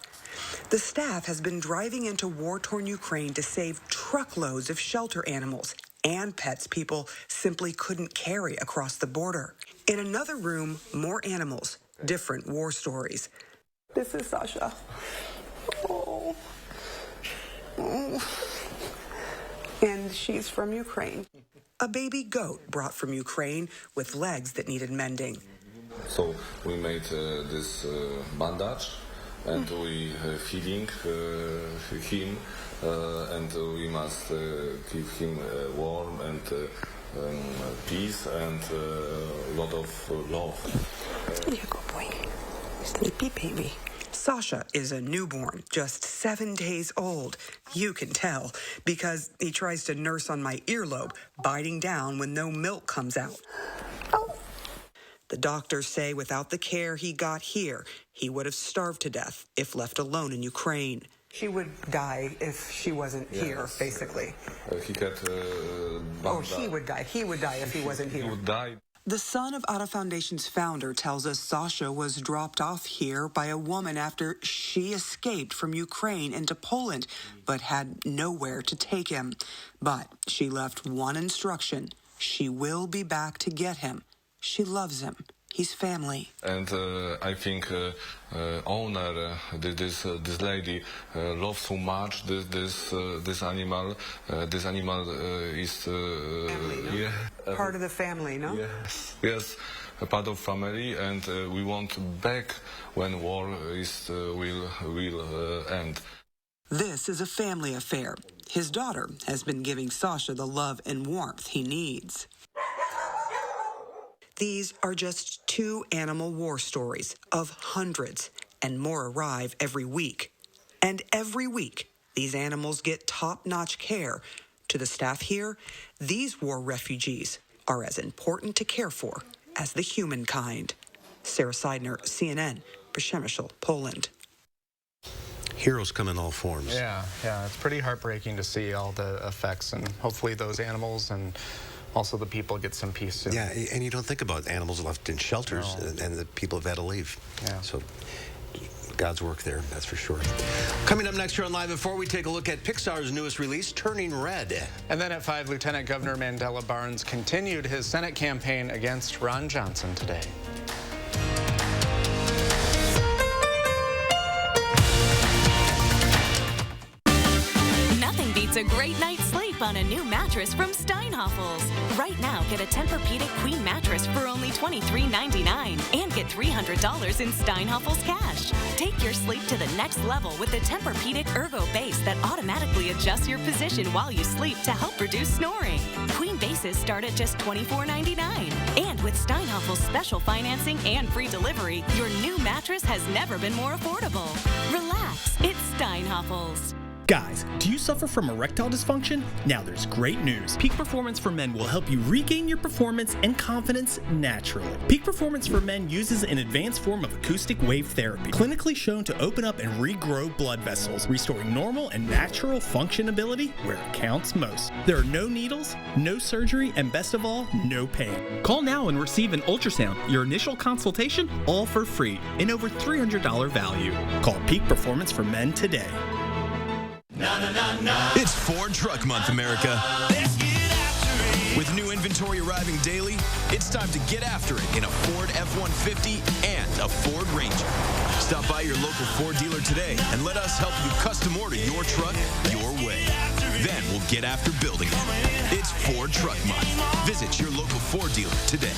Speaker 4: The staff has been driving into war-torn Ukraine to save truckloads of shelter animals and pets people simply couldn't carry across the border. In another room, more animals, different war stories. This is Sasha. Oh. And she's from Ukraine. A baby goat brought from Ukraine with legs that needed mending.
Speaker 9: So we made this bandage, and we feeding him, and we must give him warm and peace and a lot of love.
Speaker 4: Here you go, boy. Sleepy baby. Sasha is a newborn, just 7 days old. You can tell, because he tries to nurse on my earlobe, biting down when no milk comes out. Oh. The doctors say without the care he got here, he would have starved to death if left alone in Ukraine. She would die if she wasn't here, basically.
Speaker 9: He got
Speaker 4: he would die. He would die if he wasn't here.
Speaker 9: He would die.
Speaker 4: The son of Ada Foundation's founder tells us Sasha was dropped off here by a woman after she escaped from Ukraine into Poland, but had nowhere to take him. But she left one instruction. She will be back to get him. She loves him. He's family.
Speaker 9: And I think owner, this lady, loves so much this animal. This animal is
Speaker 4: part of the family, no?
Speaker 9: Yes, a part of family, and we want back when war will end.
Speaker 4: This is a family affair. His daughter has been giving Sasha the love and warmth he needs. These are just 2 animal war stories of hundreds, and more arrive every week. And every week, these animals get top-notch care. To the staff here, these war refugees are as important to care for as the humankind. Sarah Seidner, CNN, Przemysl, Poland.
Speaker 1: Heroes come in all forms.
Speaker 2: Yeah, it's pretty heartbreaking to see all the effects, and hopefully those animals and also the people get some peace soon.
Speaker 1: Yeah, and you don't think about animals left in shelters and the people have had to leave.
Speaker 2: Yeah.
Speaker 1: So God's work there, that's for sure. Coming up next here on Live at 4, we take a look at Pixar's newest release, Turning Red.
Speaker 2: And then at 5, Lieutenant Governor Mandela Barnes continued his Senate campaign against Ron Johnson today.
Speaker 21: Nothing beats a great night's sleep on a new mattress from Steinhoffels. Right now, get a Tempur-Pedic Queen mattress for only $23.99 and get $300 in Steinhoffels cash. Take your sleep to the next level with the Tempur-Pedic Ergo Base that automatically adjusts your position while you sleep to help reduce snoring. Queen bases start at just $24.99. And with Steinhoffels special financing and free delivery, your new mattress has never been more affordable. Relax, it's Steinhoffels.
Speaker 22: Guys, do you suffer from erectile dysfunction? Now there's great news. Peak Performance for Men will help you regain your performance and confidence naturally. Peak Performance for Men uses an advanced form of acoustic wave therapy, clinically shown to open up and regrow blood vessels, restoring normal and natural functionability where it counts most. There are no needles, no surgery, and best of all, no pain. Call now and receive an ultrasound, your initial consultation, all for free, and over $300 value. Call Peak Performance for Men today.
Speaker 23: It's Ford Truck Month, America. With new
Speaker 8: new inventory arriving daily, it's time to get after it in a Ford F-150 and a Ford Ranger. Stop by your local Ford dealer today and let us help you custom order your truck your way. Then we'll get after building it. It's Ford Truck Month. Visit your local Ford dealer today.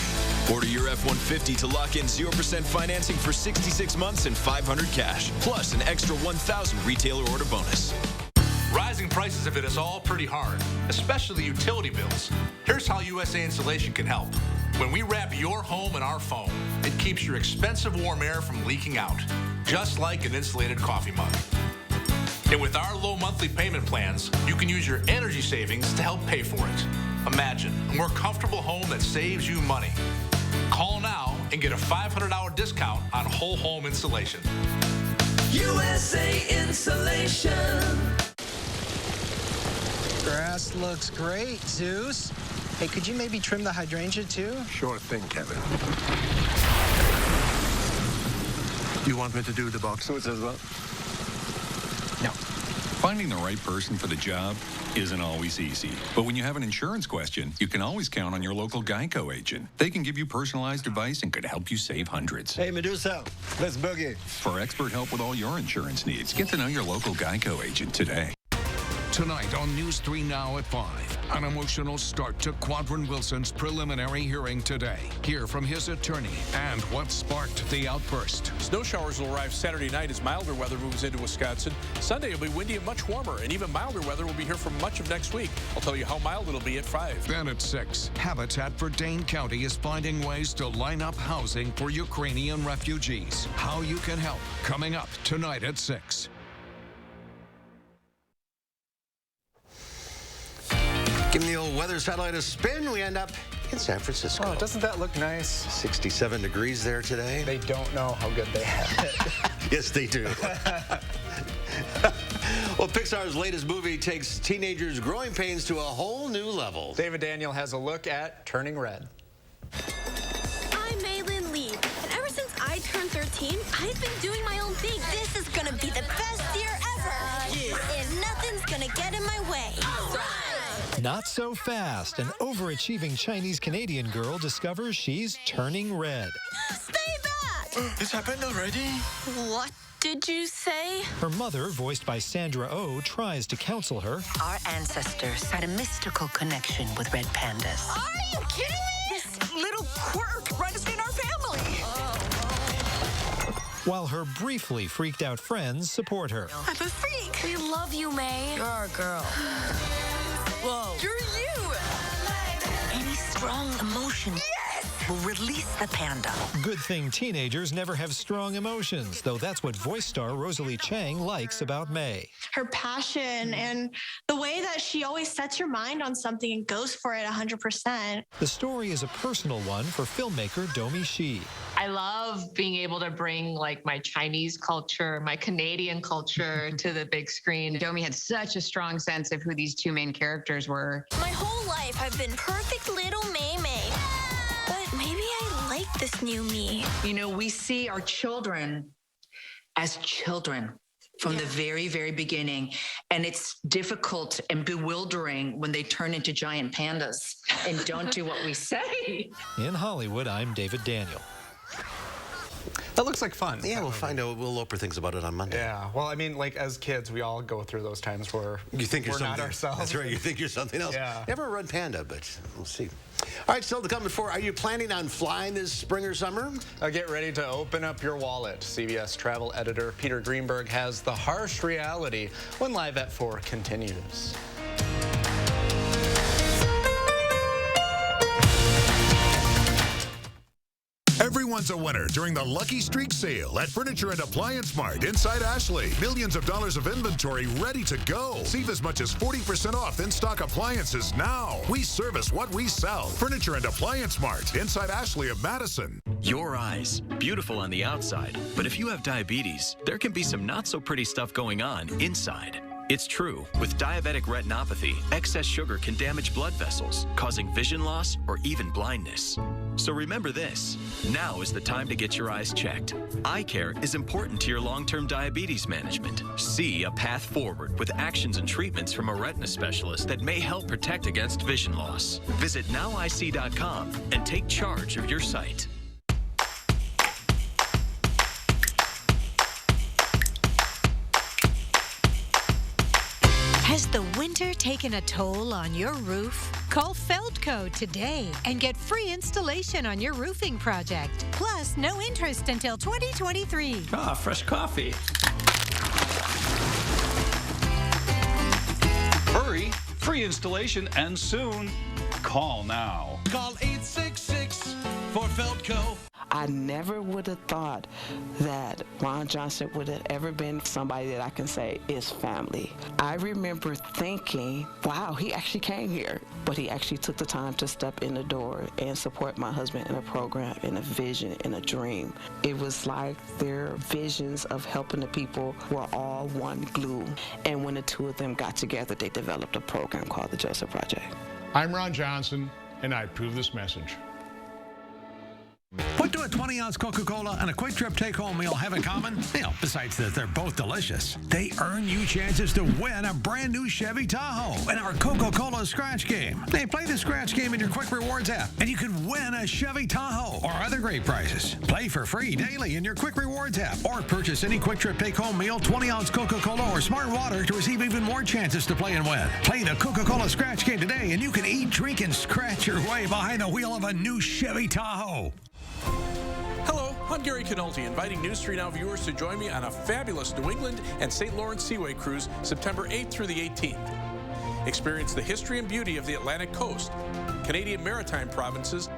Speaker 8: Order your F-150 to lock in 0% financing for 66 months and $500 cash, plus an extra $1,000 retailer order bonus.
Speaker 11: Rising prices have hit us all pretty hard, especially utility bills. Here's how USA Insulation can help. When we wrap your home in our foam, it keeps your expensive warm air from leaking out, just like an insulated coffee mug. And with our low monthly payment plans, you can use your energy savings to help pay for it. Imagine a more comfortable home that saves you money. Call now and get a $500 discount on whole home insulation.
Speaker 16: USA Insulation.
Speaker 12: Grass looks great, Zeus. Hey, could you maybe trim the hydrangea too?
Speaker 23: Sure thing, Kevin. You want me to do the boxwoods as well?
Speaker 24: No. Finding the right person for the job isn't always easy. But when you have an insurance question, you can always count on your local Geico agent. They can give you personalized advice and could help you save hundreds.
Speaker 23: Hey, Medusa, let's boogie.
Speaker 24: For expert help with all your insurance needs, get to know your local Geico agent today.
Speaker 25: Tonight on News 3 Now at 5, an emotional start to Quadron Wilson's preliminary hearing today. Hear from his attorney and what sparked the outburst.
Speaker 26: Snow showers will arrive Saturday night as milder weather moves into Wisconsin. Sunday will be windy and much warmer, and even milder weather will be here for much of next week. I'll tell you how mild it'll be at 5.
Speaker 25: Then at 6, Habitat for Dane County is finding ways to line up housing for Ukrainian refugees. How you can help, coming up tonight at 6.
Speaker 1: Giving the old weather satellite a spin, we end up in San Francisco.
Speaker 2: Oh, doesn't that look nice?
Speaker 1: 67 degrees there today.
Speaker 2: They don't know how good they have it.
Speaker 1: Yes, they do. Well, Pixar's latest movie takes teenagers' growing pains to a whole new level.
Speaker 2: David Daniel has a look at Turning Red.
Speaker 27: I'm Maylin Lee, and ever since I turned 13, I've been doing my own thing. This is gonna be the best year ever, and nothing's gonna get in my way.
Speaker 28: Not so fast. An overachieving Chinese-Canadian girl discovers she's turning red.
Speaker 27: Stay back!
Speaker 23: This happened already?
Speaker 27: What did you say?
Speaker 28: Her mother, voiced by Sandra Oh, tries to counsel her.
Speaker 29: Our ancestors had a mystical connection with red pandas.
Speaker 27: Are you kidding me?
Speaker 29: This little quirk runs in our family.
Speaker 28: While her briefly freaked out friends support her.
Speaker 27: I'm a freak. We love you, May.
Speaker 29: You're our girl.
Speaker 27: Whoa. You're you.
Speaker 29: Any strong emotion will release the panda.
Speaker 28: Good thing teenagers never have strong emotions, though that's what voice star Rosalie Chang likes about May.
Speaker 27: Her passion and the way that she always sets her mind on something and goes for it 100%.
Speaker 28: The story is a personal one for filmmaker Domi Shi.
Speaker 30: I love being able to bring like my Chinese culture, my Canadian culture to the big screen.
Speaker 32: Domi had such a strong sense of who these two main characters were.
Speaker 27: My whole life I've been perfect little May May. But maybe I like this new me.
Speaker 33: You know, we see our children as children from the very, very beginning. And it's difficult and bewildering when they turn into giant pandas and don't do what we say.
Speaker 28: In Hollywood, I'm David Daniel.
Speaker 2: That looks like fun.
Speaker 1: Yeah, we'll find out. We'll Loper things about it on Monday.
Speaker 2: Yeah. Well, I mean, like as kids, we all go through those times where
Speaker 1: you think you're
Speaker 2: we're not ourselves.
Speaker 1: That's right. You think you're something else.
Speaker 2: Yeah.
Speaker 1: Never a red panda, but we'll see. All right, still to come before. Are you planning on flying this spring or summer?
Speaker 2: Get ready to open up your wallet. CBS travel editor Peter Greenberg has the harsh reality when Live at 4 continues.
Speaker 34: Everyone's a winner during the Lucky Streak sale at Furniture and Appliance Mart inside Ashley. Millions of dollars of inventory ready to go. Save as much as 40% off in-stock appliances now. We service what we sell. Furniture and Appliance Mart inside Ashley of Madison.
Speaker 35: Your eyes, beautiful on the outside, but if you have diabetes, there can be some not so pretty stuff going on inside. It's true. With diabetic retinopathy, excess sugar can damage blood vessels, causing vision loss or even blindness. So remember this, now is the time to get your eyes checked. Eye care is important to your long-term diabetes management. See a path forward with actions and treatments from a retina specialist that may help protect against vision loss. Visit nowic.com and take charge of your sight.
Speaker 3: Has the winter taken a toll on your roof? Call Feldco today and get free installation on your roofing project. Plus, no interest until 2023.
Speaker 4: Ah, fresh coffee.
Speaker 5: Hurry, free installation and soon. Call now.
Speaker 6: Call 866 for Feldco.
Speaker 7: I never would have thought that Ron Johnson would have ever been somebody that I can say is family. I remember thinking, wow, he actually came here, but he actually took the time to step in the door and support my husband in a program, in a vision, in a dream. It was like their visions of helping the people were all one glue. And when the two of them got together, they developed a program called the Joseph Project.
Speaker 9: I'm Ron Johnson, and I approve this message.
Speaker 10: What do a 20-ounce Coca-Cola and a Quick Trip take-home meal have in common? Besides that they're both delicious, they earn you chances to win a brand new Chevy Tahoe in our Coca-Cola Scratch Game. They play the Scratch Game in your Quick Rewards app, and you could win a Chevy Tahoe or other great prizes. Play for free daily in your Quick Rewards app, or purchase any Quick Trip take-home meal, 20-ounce Coca-Cola, or Smart Water to receive even more chances to play and win. Play the Coca-Cola Scratch Game today, and you can eat, drink, and scratch your way behind the wheel of a new Chevy Tahoe.
Speaker 26: Hello, I'm Gary Canolti, inviting News 3 Now viewers to join me on a fabulous New England and St. Lawrence Seaway cruise September 8th through the 18th. Experience the history and beauty of the Atlantic coast, Canadian maritime provinces,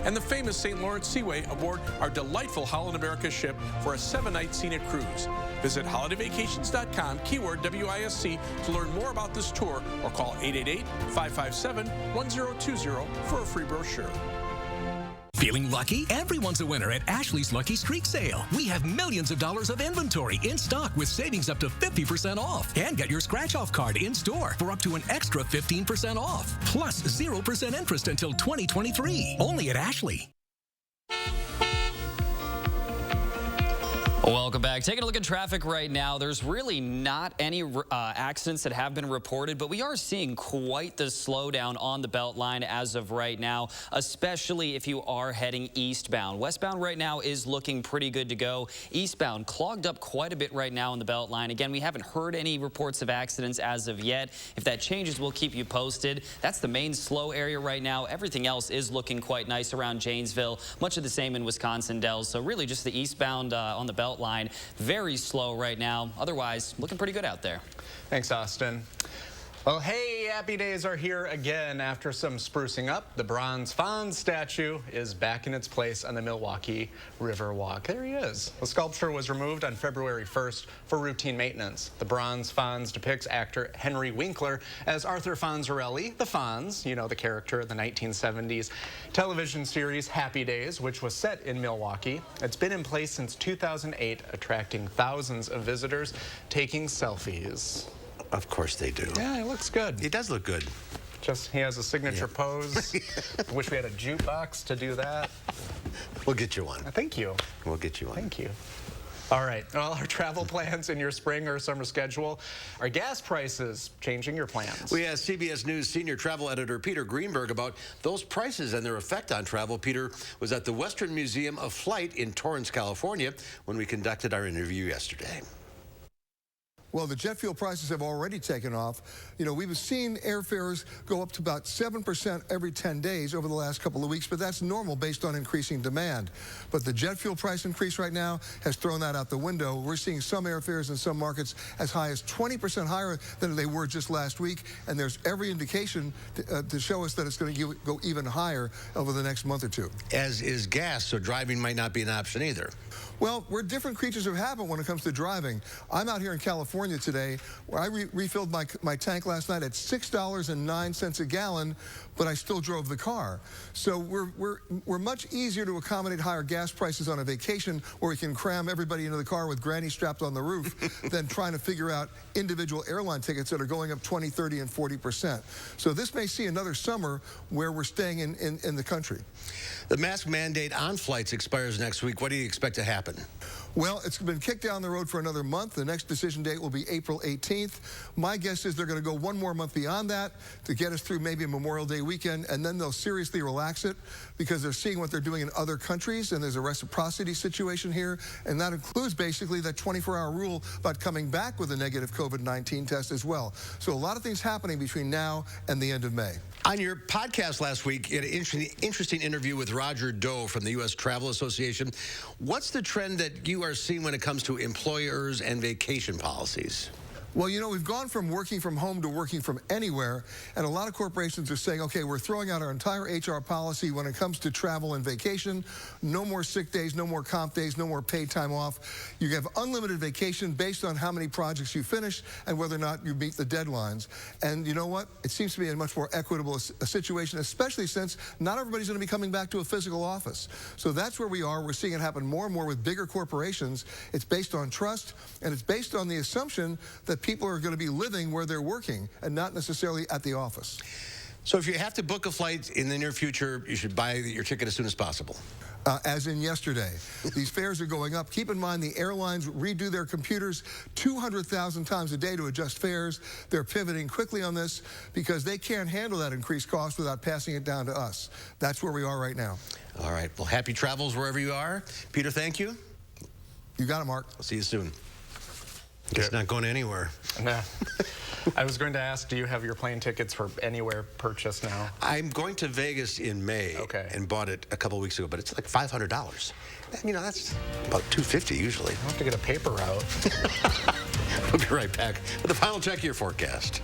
Speaker 26: and the famous St. Lawrence Seaway aboard our delightful Holland America ship for a 7-night scenic cruise. Visit holidayvacations.com, keyword WISC, to learn more about this tour, or call 888-557-1020 for a free brochure.
Speaker 13: Feeling lucky? Everyone's a winner at Ashley's Lucky Streak Sale. We have millions of dollars of inventory in stock with savings up to 50% off. And get your scratch-off card in store for up to an extra 15% off. Plus 0% interest until 2023. Only at Ashley.
Speaker 14: Welcome back. Taking a look at traffic right now. There's really not any accidents that have been reported, but we are seeing quite the slowdown on the Beltline as of right now, especially if you are heading eastbound. Westbound right now is looking pretty good to go. Eastbound clogged up quite a bit right now on the Beltline. Again, we haven't heard any reports of accidents as of yet. If that changes, we'll keep you posted. That's the main slow area right now. Everything else is looking quite nice around Janesville. Much of the same in Wisconsin Dells. So really just the eastbound on the Beltline. Very slow right now. Otherwise, looking pretty good out there.
Speaker 2: Thanks, Austin. Well, hey, happy days are here again. After some sprucing up, the bronze Fonz statue is back in its place on the Milwaukee River Walk. There he is. The sculpture was removed on February 1st for routine maintenance. The bronze Fonz depicts actor Henry Winkler as Arthur Fonzarelli, the Fonz, you know, the character of the 1970s television series Happy Days, which was set in Milwaukee. It's been in place since 2008, attracting thousands of visitors taking selfies.
Speaker 1: Of course they do.
Speaker 2: Yeah, it looks good.
Speaker 1: He does look good.
Speaker 2: Just, he has a signature pose. I wish we had a jukebox to do that.
Speaker 1: We'll get you one.
Speaker 2: Thank you.
Speaker 1: We'll get you one.
Speaker 2: Thank you. All right, all our travel plans in your spring or summer schedule. Are gas prices changing your plans?
Speaker 1: We asked CBS News senior travel editor Peter Greenberg about those prices and their effect on travel. Peter was at the Western Museum of Flight in Torrance, California, when we conducted our interview yesterday.
Speaker 15: Well, the jet fuel prices have already taken off. You know, we've seen airfares go up to about 7% every 10 days over the last couple of weeks, but that's normal based on increasing demand. But the jet fuel price increase right now has thrown that out the window. We're seeing some airfares in some markets as high as 20% higher than they were just last week, and there's every indication to show us that it's going to go even higher over the next month or two.
Speaker 1: As is gas, so driving might not be an option either.
Speaker 15: Well, we're different creatures of habit when it comes to driving. I'm out here in California California today, where I refilled my tank last night at $6.09 a gallon, but I still drove the car. So we're much easier to accommodate higher gas prices on a vacation where we can cram everybody into the car with granny strapped on the roof than trying to figure out individual airline tickets that are going up 20, 30, and 40%. So this may see another summer where we're staying in the country.
Speaker 1: The mask mandate on flights expires next week. What do you expect to happen?
Speaker 15: Well, it's been kicked down the road for another month. The next decision date will be April 18th. My guess is they're going to go one more month beyond that to get us through maybe a Memorial Day weekend, and then they'll seriously relax it because they're seeing what they're doing in other countries, and there's a reciprocity situation here, and that includes basically that 24-hour rule about coming back with a negative COVID-19 test as well. So a lot of things happening between now and the end of May.
Speaker 1: On your podcast last week, you had an interesting interview with Roger Doe from the U.S. Travel Association. What's the trend that you are seeing when it comes to employers and vacation policies?
Speaker 15: Well, you know, we've gone from working from home to working from anywhere, and a lot of corporations are saying, okay, we're throwing out our entire HR policy when it comes to travel and vacation. No more sick days, no more comp days, no more paid time off. You have unlimited vacation based on how many projects you finish and whether or not you meet the deadlines. And you know what? It seems to be a much more equitable situation, especially since not everybody's going to be coming back to a physical office. So that's where we are. We're seeing it happen more and more with bigger corporations. It's based on trust, and it's based on the assumption that people are going to be living where they're working and not necessarily at the office.
Speaker 1: So if you have to book a flight in the near future, you should buy your ticket as soon as possible.
Speaker 15: As in yesterday. These fares are going up. Keep in mind the airlines redo their computers 200,000 times a day to adjust fares. They're pivoting quickly on this because they can't handle that increased cost without passing it down to us. That's where we are right now.
Speaker 1: All right. Well, happy travels wherever you are. Peter, thank you.
Speaker 15: You got it, Mark.
Speaker 1: I'll see you soon. It's not going anywhere.
Speaker 2: No. I was going to ask, do you have your plane tickets for anywhere purchased now?
Speaker 1: I'm going to Vegas in May and bought it a couple weeks ago, but it's like $500. You know, that's about $250 usually.
Speaker 2: I'll have to get a paper route.
Speaker 1: We'll be right back with the final check of your forecast.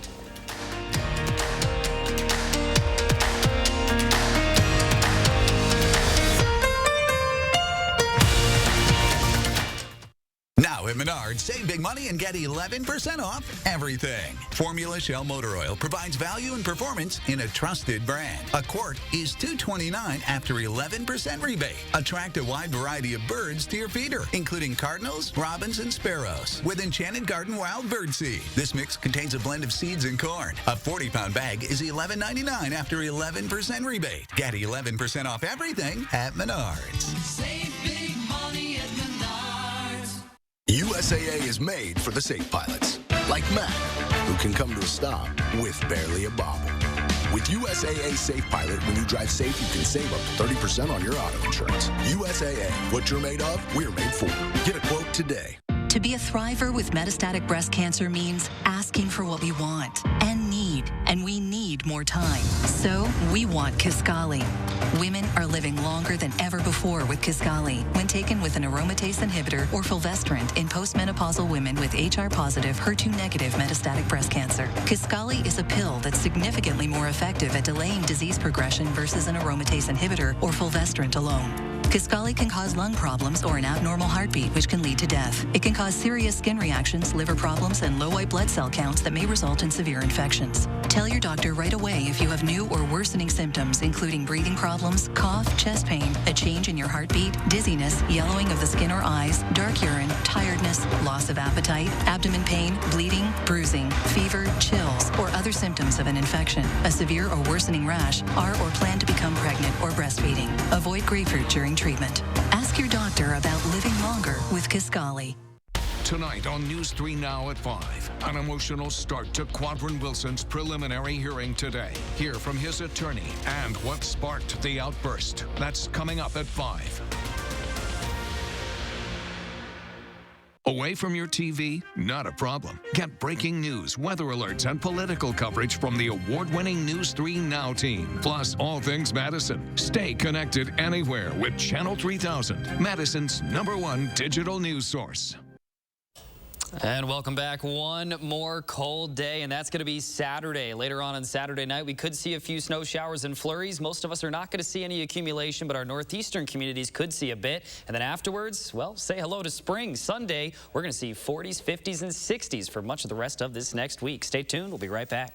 Speaker 4: Now at Menards, save big money and get 11% off everything. Formula Shell Motor Oil provides value and performance in a trusted brand. A quart is $2.29 after 11% rebate. Attract a wide variety of birds to your feeder, including cardinals, robins, and sparrows, with Enchanted Garden Wild Birdseed. This mix contains a blend of seeds and corn. A 40-pound bag is $11.99 after 11% rebate. Get 11% off everything at Menards.
Speaker 6: Save big money at Menards.
Speaker 8: USAA is made for the safe pilots, like Matt, who can come to a stop with barely a bobble. With USAA Safe Pilot, when you drive safe, you can save up to 30% on your auto insurance. USAA, what you're made of, we're made for. Get a quote today.
Speaker 11: To be a thriver with metastatic breast cancer means asking for what we want and need, and we need more time. So we want Kisqali. Women are living longer than ever before with Kisqali when taken with an aromatase inhibitor or fulvestrant in postmenopausal women with HR-positive, HER2-negative metastatic breast cancer. Kisqali is a pill that's significantly more effective at delaying disease progression versus an aromatase inhibitor or fulvestrant alone. Kisqali can cause lung problems or an abnormal heartbeat, which can lead to death. It can cause serious skin reactions, liver problems, and low white blood cell counts that may result in severe infections. Tell your doctor right away if you have new or worsening symptoms, including breathing problems, cough, chest pain, a change in your heartbeat, dizziness, yellowing of the skin or eyes, dark urine, tiredness, loss of appetite, abdomen pain, bleeding, bruising, fever, chills, or other symptoms of an infection, a severe or worsening rash, are or plan to become pregnant or breastfeeding. Avoid grapefruit during treatment. Ask your doctor about living longer with Kisqali.
Speaker 12: Tonight on News 3 Now at 5, an emotional start to Quadron Wilson's preliminary hearing today. Hear from his attorney and what sparked the outburst. That's coming up at 5. Away from your TV? Not a problem. Get breaking news, weather alerts, and political coverage from the award-winning News 3 Now team. Plus, all things Madison. Stay connected anywhere with Channel 3000, Madison's #1 digital news source.
Speaker 14: And welcome back. One more cold day, and that's going to be Saturday. Later on Saturday night, we could see a few snow showers and flurries. Most of us are not going to see any accumulation, but our northeastern communities could see a bit. And then afterwards, well, say hello to spring. Sunday, we're going to see 40s, 50s, and 60s for much of the rest of this next week. Stay tuned. We'll be right back.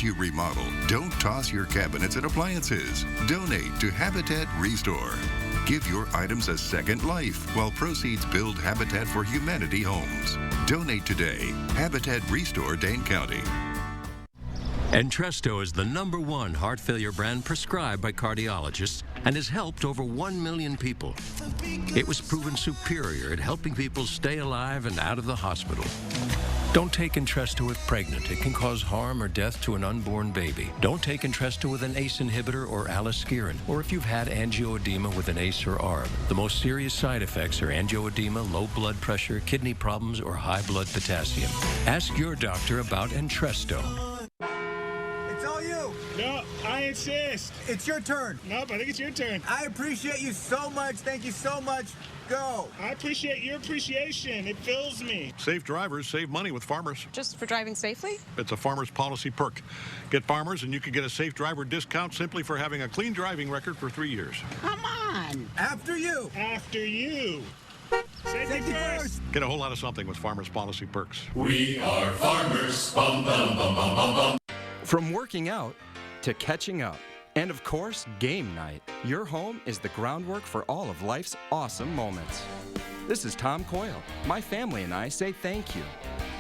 Speaker 16: You remodel, don't toss your cabinets and appliances. Donate to Habitat Restore. Give your items a second life while proceeds build Habitat for Humanity homes. Donate today. Habitat Restore, Dane County.
Speaker 17: Entresto is the #1 heart failure brand prescribed by cardiologists and has helped over 1 million people. It was proven superior at helping people stay alive and out of the hospital. Don't take Entresto if pregnant. It can cause harm or death to an unborn baby. Don't take Entresto with an ACE inhibitor or aliskiren, or if you've had angioedema with an ACE or ARB. The most serious side effects are angioedema, low blood pressure, kidney problems, or high blood potassium. Ask your doctor about Entresto.
Speaker 18: It's all you.
Speaker 19: No, I insist.
Speaker 18: It's your turn.
Speaker 19: Nope, I think it's your turn.
Speaker 18: I appreciate you so much. Thank you so much. Go.
Speaker 19: I appreciate your appreciation. It fills me.
Speaker 20: Safe drivers save money with Farmers.
Speaker 21: Just for driving safely?
Speaker 20: It's a Farmers policy perk. Get Farmers and you can get a safe driver discount simply for having a clean driving record for 3 years.
Speaker 18: Come on. After you.
Speaker 19: After you. Safety first.
Speaker 20: Get a whole lot of something with Farmers policy perks.
Speaker 22: We are Farmers. Bum, bum, bum, bum, bum, bum.
Speaker 23: From working out to catching up. And of course, game night. Your home is the groundwork for all of life's awesome moments. This is Tom Coyle. My family and I say thank you.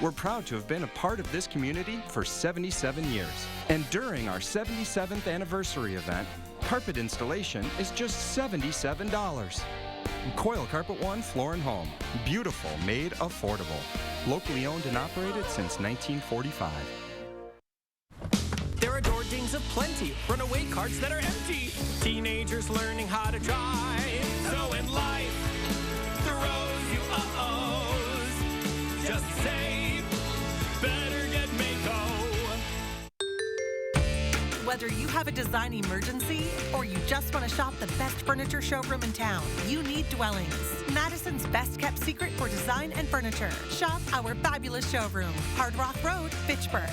Speaker 23: We're proud to have been a part of this community for 77 years. And during our 77th anniversary event, carpet installation is just $77. Coyle Carpet One Floor and Home. Beautiful, made affordable. Locally owned and operated since 1945.
Speaker 24: There are door dings aplenty, runaway carts that are empty, teenagers learning how to drive. So in life, throws you uh-ohs. Just say, better get Mako.
Speaker 25: Whether you have a design emergency or you just want to shop the best furniture showroom in town, you need Dwellings, Madison's best kept secret for design and furniture. Shop our fabulous showroom, Hard Rock Road, Fitchburg.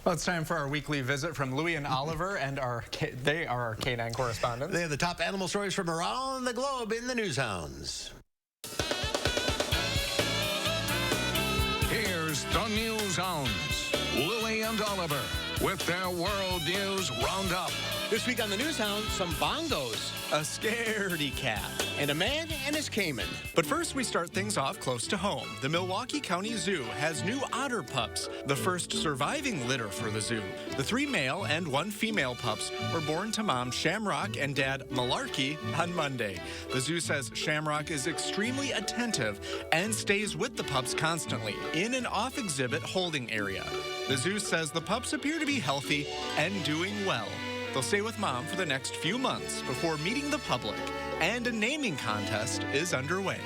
Speaker 2: Well, it's time for our weekly visit from Louie and Oliver, and they are our K9 correspondents.
Speaker 1: They have the top animal stories from around the globe in the News Hounds.
Speaker 12: Here's the News Hounds, Louie and Oliver, with their World News Roundup.
Speaker 1: This week on the News Hounds, some bongos, a scaredy cat, and a man and his caiman.
Speaker 2: But first, we start things off close to home. The Milwaukee County Zoo has new otter pups, the first surviving litter for the zoo. The 3 male and 1 female pups were born to mom Shamrock and dad Malarkey on Monday. The zoo says Shamrock is extremely attentive and stays with the pups constantly in an off-exhibit holding area. The zoo says the pups appear to be healthy and doing well. They'll stay with mom for the next few months before meeting the public, and a naming contest is underway.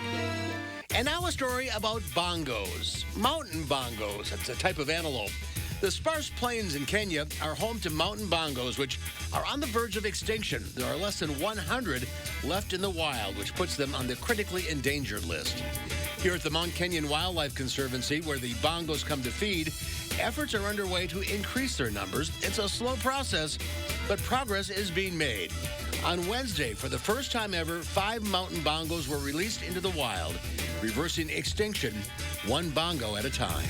Speaker 1: And now a story about bongos, mountain bongos. That's a type of antelope. The sparse plains in Kenya are home to mountain bongos, which are on the verge of extinction. There are less than 100 left in the wild, which puts them on the critically endangered list. Here at the Mount Kenyan Wildlife Conservancy, where the bongos come to feed, efforts are underway to increase their numbers. It's a slow process, but progress is being made. On Wednesday, for the first time ever, 5 mountain bongos were released into the wild, reversing extinction 1 bongo at a time.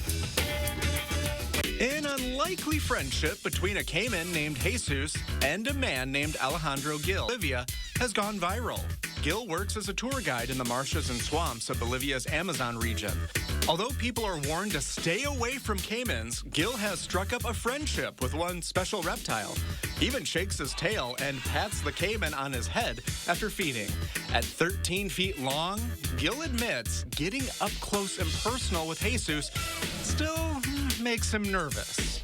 Speaker 2: An unlikely friendship between a caiman named Jesus and a man named Alejandro Gil, Bolivia, has gone viral. Gil works as a tour guide in the marshes and swamps of Bolivia's Amazon region. Although people are warned to stay away from caimans, Gil has struck up a friendship with one special reptile. He even shakes his tail and pats the caiman on his head after feeding. At 13 feet long, Gil admits getting up close and personal with Jesus still makes him nervous.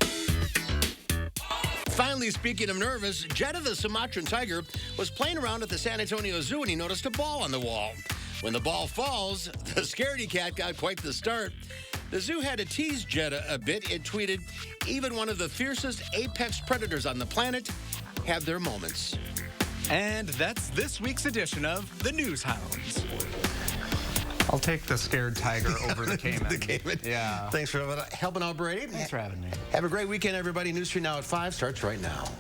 Speaker 1: Finally, speaking of nervous, Jeddah the Sumatran tiger was playing around at the San Antonio Zoo and he noticed a ball on the wall. When the ball falls, the scaredy cat got quite the start. The zoo had to tease Jeddah a bit. It tweeted, "Even one of the fiercest apex predators on the planet have their moments."
Speaker 2: And that's this week's edition of The News Hounds. I'll take the scared tiger over the caiman.
Speaker 1: The caiman.
Speaker 2: Yeah.
Speaker 1: Thanks for helping out, Brady.
Speaker 2: Thanks for having me.
Speaker 1: Have a great weekend, everybody. News 3 Now at 5 starts right now.